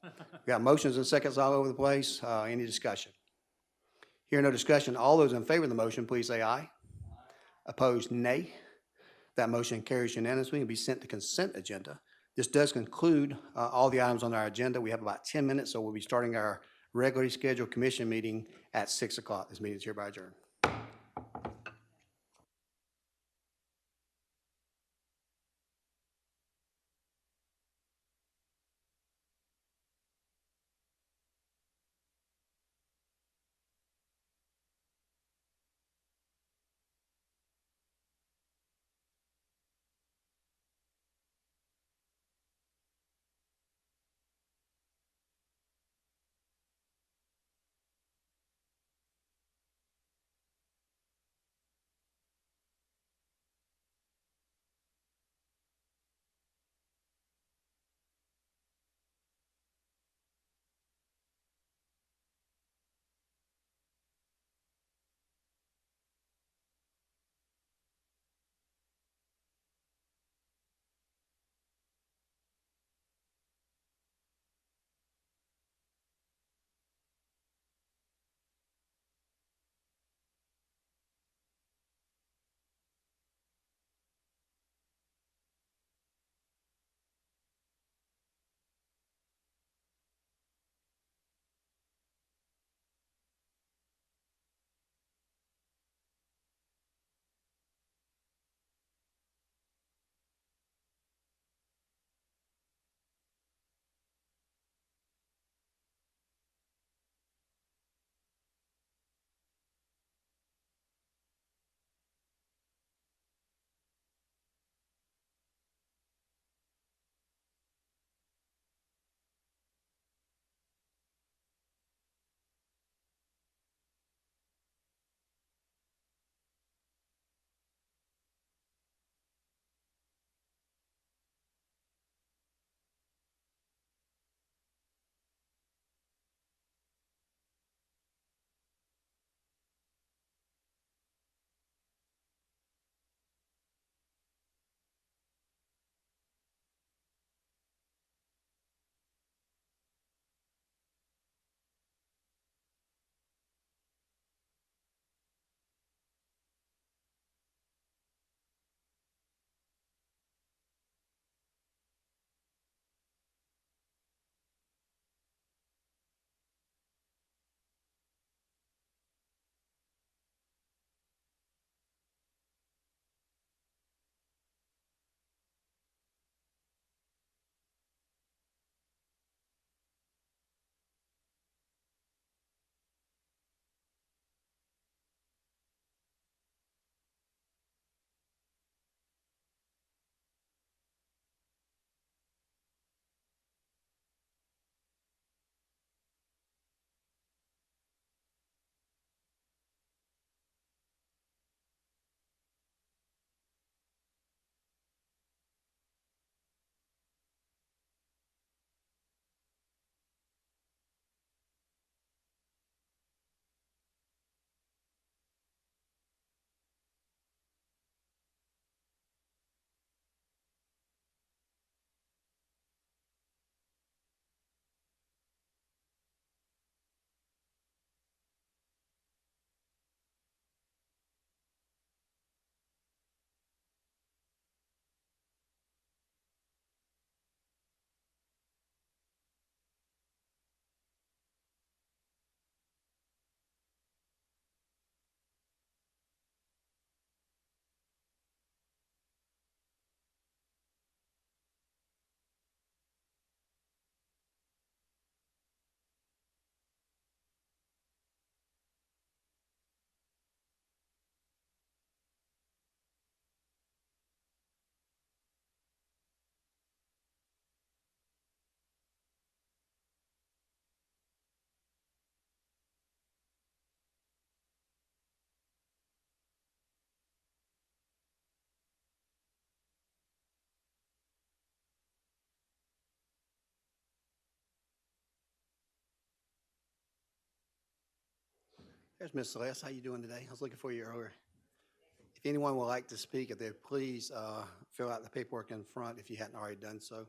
We got motions and seconds all over the place. Any discussion? Hearing no discussion, all those in favor of the motion, please say aye. Opposed, nay. That motion carries unanimously and be sent to consent agenda. This does conclude all the items on our agenda. We have about 10 minutes, so we'll be starting our regularly scheduled commission meeting at 6 o'clock. This meeting is hereby adjourned. There's Miss Celeste. How you doing today? I was looking for you earlier. If anyone would like to speak, if they please fill out the paperwork in front if you hadn't already done so.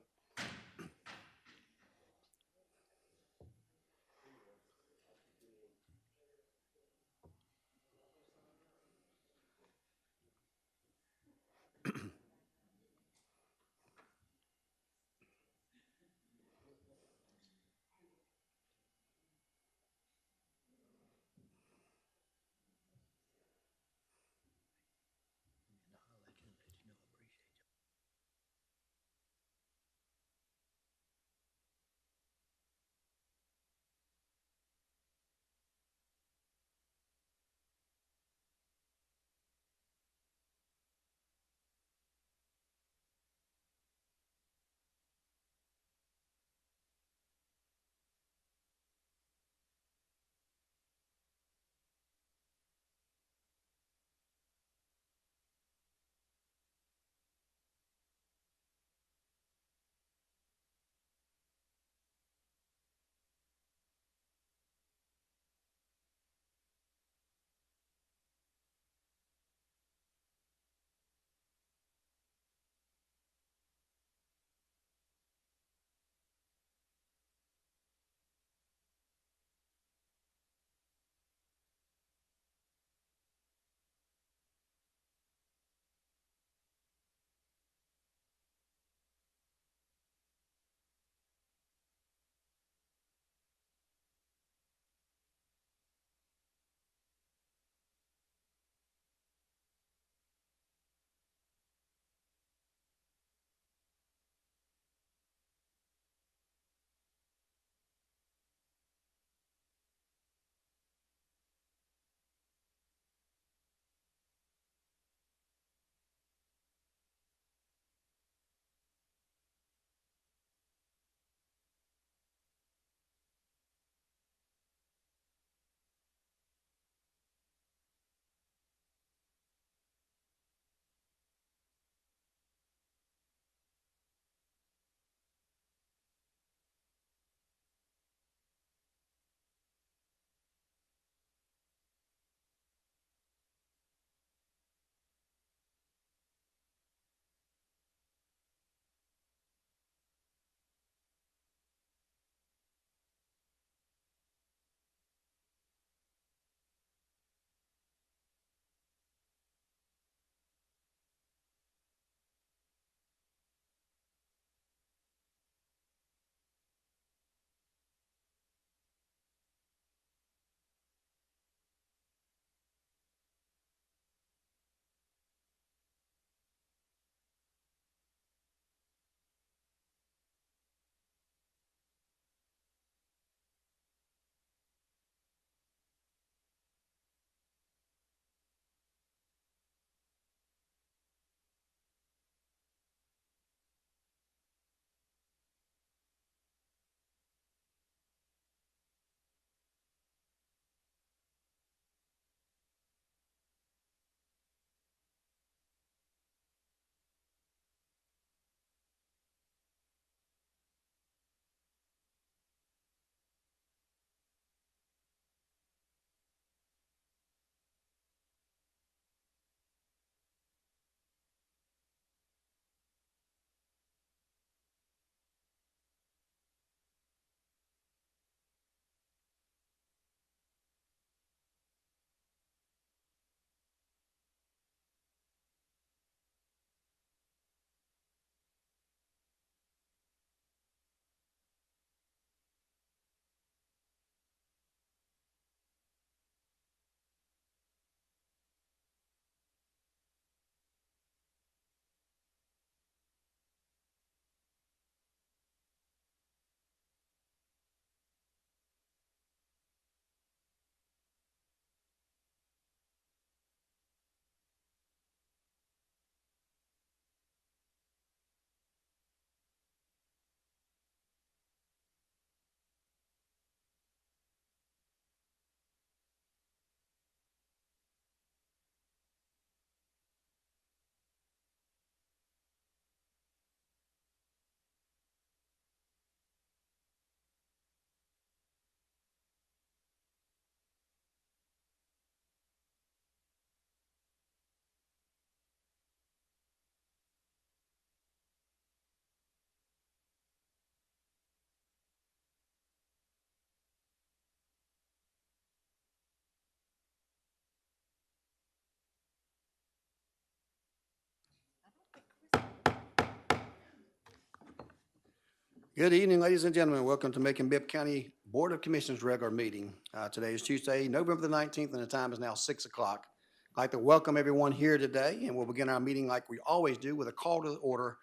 Good evening, ladies and gentlemen. Welcome to Macon-Bibb County Board of Commissioners regular meeting. Today is Tuesday, November the 19th, and the time is now 6 o'clock. I'd like to welcome everyone here today, and we'll begin our meeting like we always do with a call to order,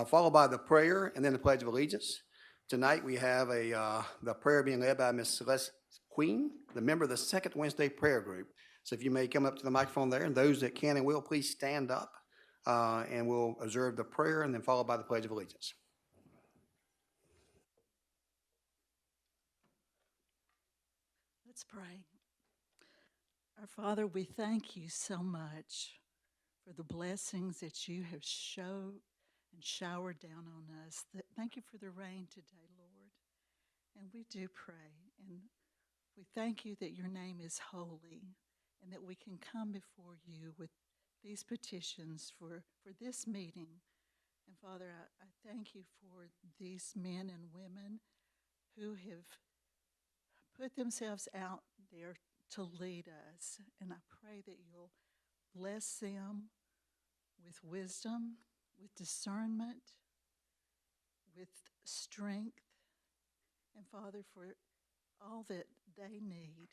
followed by the prayer and then the Pledge of Allegiance. Tonight, we have the prayer being led by Ms. Celeste Queen, the member of the Second Wednesday Prayer Group. So if you may come up to the microphone there, and those that can and will, please stand up, and we'll observe the prayer and then followed by the Pledge of Allegiance. Let's pray. Our Father, we thank you so much for the blessings that you have showed and showered down on us. Thank you for the rain today, Lord. And we do pray, and we thank you that your name is holy and that we can come before you with these petitions for this meeting. And Father, I thank you for these men and women who have put themselves out there to lead us. And I pray that you'll bless them with wisdom, with discernment, with strength. And Father, for all that they need,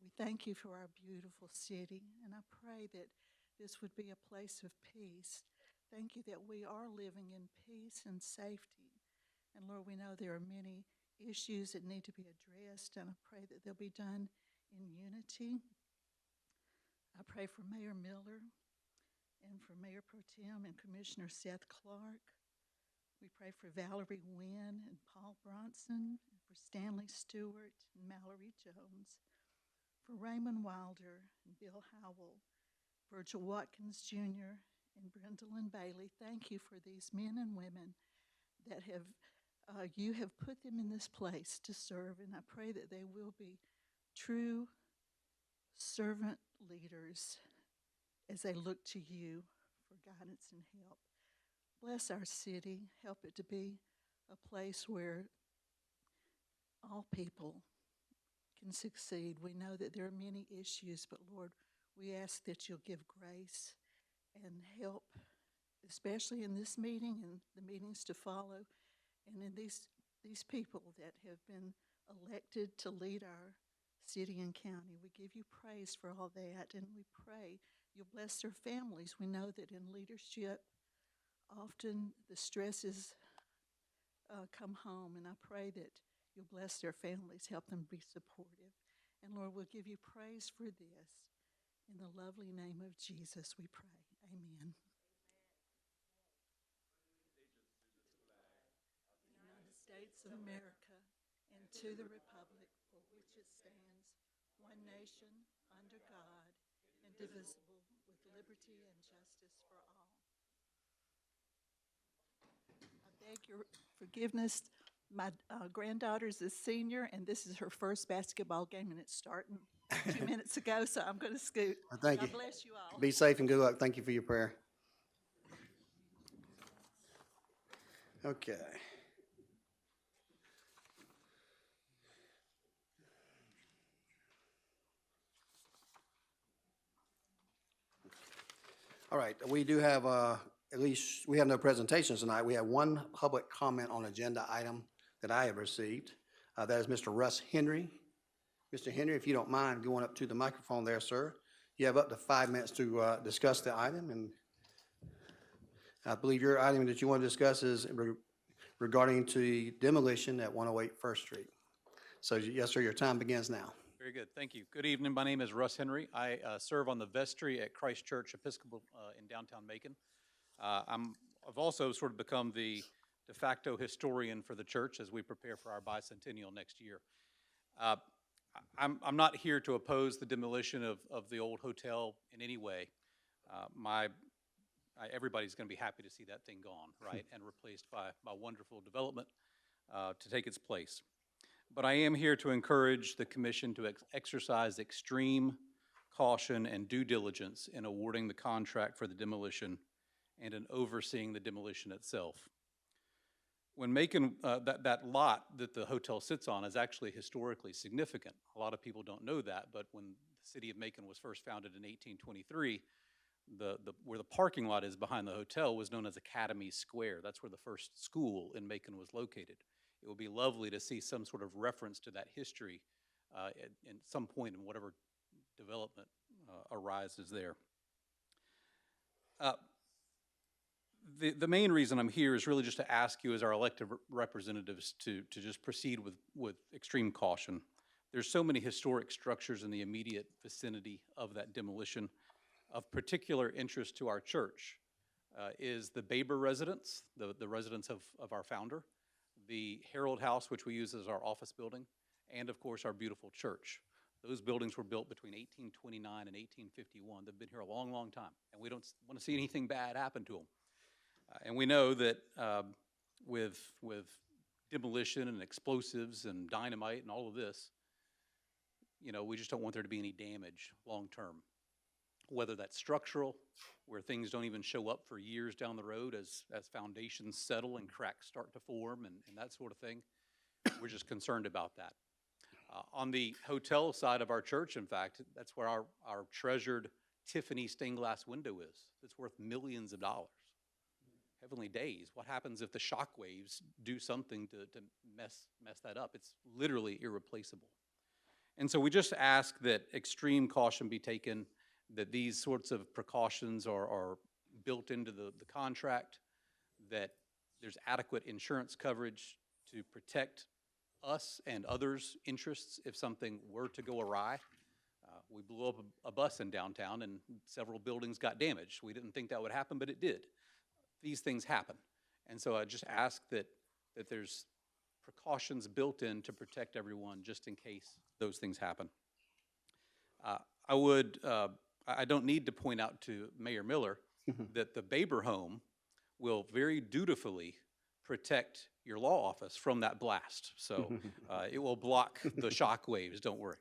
we thank you for our beautiful city. And I pray that this would be a place of peace. Thank you that we are living in peace and safety. And Lord, we know there are many issues that need to be addressed, and I pray that they'll be done in unity. I pray for Mayor Miller and for Mayor Pro Tem and Commissioner Seth Clark. We pray for Valerie Wynn and Paul Bronson, for Stanley Stewart and Mallory Jones, for Raymond Wilder and Bill Howell, Virgil Watkins Jr. and Brendolyn Bailey. Thank you for these men and women that you have put them in this place to serve, and I pray that they will be true servant leaders as they look to you for guidance and help. Bless our city. Help it to be a place where all people can succeed. We know that there are many issues, but Lord, we ask that you'll give grace and help, especially in this meeting and the meetings to follow, and in these people that have been elected to lead our city and county. We give you praise for all that, and we pray you'll bless their families. We know that in leadership, often the stresses come home, and I pray that you'll bless their families, help them be supportive. And Lord, we'll give you praise for this. In the lovely name of Jesus, we pray. Amen. United States of America, and to the republic for which it stands, one nation, under God, indivisible, with liberty and justice for all. I beg your forgiveness. My granddaughter's a senior, and this is her first basketball game, and it's starting 2 minutes ago, so I'm going to scoot. Thank you. God bless you all. Be safe and good luck. Thank you for your prayer. Okay. All right, we do have, at least, we have no presentations tonight. We have one public comment on agenda item that I have received. That is Mr. Russ Henry. Mr. Henry, if you don't mind going up to the microphone there, sir. You have up to 5 minutes to discuss the item, and I believe your item that you want to discuss is regarding to demolition at 108 First Street. So yes, sir, your time begins now. Very good, thank you. Good evening, my name is Russ Henry. I serve on the vestry at Christ Church Episcopal in downtown Macon. I've also sort of become the de facto historian for the church as we prepare for our bicentennial next year. I'm not here to oppose the demolition of the old hotel in any way. Everybody's going to be happy to see that thing gone, right, and replaced by wonderful development to take its place. But I am here to encourage the commission to exercise extreme caution and due diligence in awarding the contract for the demolition and in overseeing the demolition itself. When Macon, that lot that the hotel sits on is actually historically significant. A lot of people don't know that, but when the city of Macon was first founded in 1823, where the parking lot is behind the hotel was known as Academy Square. That's where the first school in Macon was located. It would be lovely to see some sort of reference to that history at some point in whatever development arises there. The main reason I'm here is really just to ask you as our elected representatives to just proceed with extreme caution. There's so many historic structures in the immediate vicinity of that demolition. Of particular interest to our church is the Baber residence, the residence of our founder, the Herald House, which we use as our office building, and of course our beautiful church. Those buildings were built between 1829 and 1851. They've been here a long, long time, and we don't want to see anything bad happen to them. And we know that with demolition and explosives and dynamite and all of this, you know, we just don't want there to be any damage long term. Whether that's structural, where things don't even show up for years down the road as foundations settle and cracks start to form and that sort of thing. We're just concerned about that. On the hotel side of our church, in fact, that's where our treasured Tiffany stained glass window is. It's worth millions of dollars. Heavenly days, what happens if the shock waves do something to mess that up? It's literally irreplaceable. And so we just ask that extreme caution be taken, that these sorts of precautions are built into the contract, that there's adequate insurance coverage to protect us and others' interests if something were to go awry. We blew up a bus in downtown and several buildings got damaged. We didn't think that would happen, but it did. These things happen. And so I just ask that there's precautions built in to protect everyone just in case those things happen. I don't need to point out to Mayor Miller that the Baber home will very dutifully protect your law office from that blast. So it will block the shock waves, don't worry.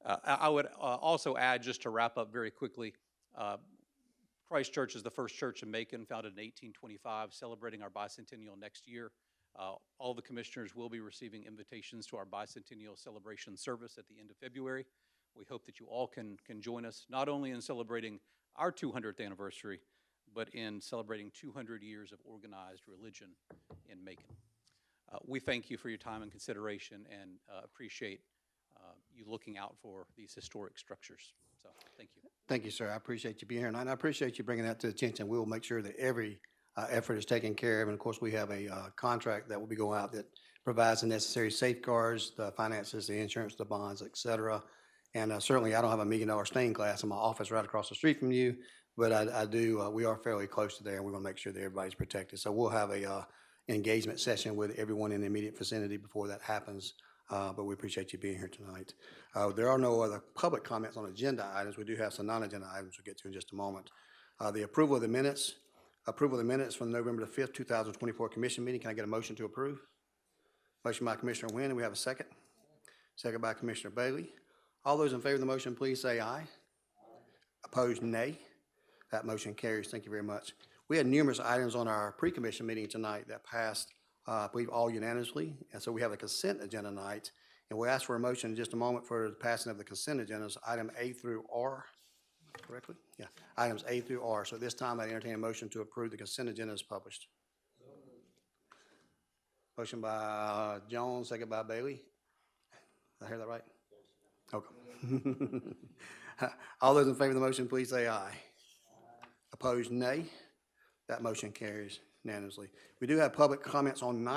I would also add, just to wrap up very quickly, Christ Church is the first church in Macon, founded in 1825, celebrating our bicentennial next year. All the commissioners will be receiving invitations to our bicentennial celebration service at the end of February. We hope that you all can join us, not only in celebrating our 200th anniversary, but in celebrating 200 years of organized religion in Macon. We thank you for your time and consideration and appreciate you looking out for these historic structures. So thank you. Thank you, sir. I appreciate you being here, and I appreciate you bringing that to attention. We'll make sure that every effort is taken care of, and of course, we have a contract that will be going out that provides the necessary safeguards, the finances, the insurance, the bonds, et cetera. And certainly, I don't have $1 million stained glass in my office right across the street from you, but I do. We are fairly close to there, and we're going to make sure that everybody's protected. So we'll have a engagement session with everyone in the immediate vicinity before that happens. But we appreciate you being here tonight. There are no other public comments on agenda items. We do have some non-agenda items we'll get to in just a moment. The approval of the minutes from November the 5th, 2024 commission meeting. Can I get a motion to approve? Motion by Commissioner Wynn. Do we have a second? Second by Commissioner Bailey. All those in favor of the motion, please say aye. Opposed, nay. That motion carries. Thank you very much. We had numerous items on our pre-commission meeting tonight that passed, I believe, all unanimously. And so we have a consent agenda tonight. And we'll ask for a motion in just a moment for the passing of the consent agendas, item A through R, correctly? Yeah, items A through R. So this time I entertain a motion to approve the consent agenda as published. Motion by Jones, second by Bailey. Did I hear that right? Okay. All those in favor of the motion, please say aye. Opposed, nay. That motion carries unanimously. We do have public comments on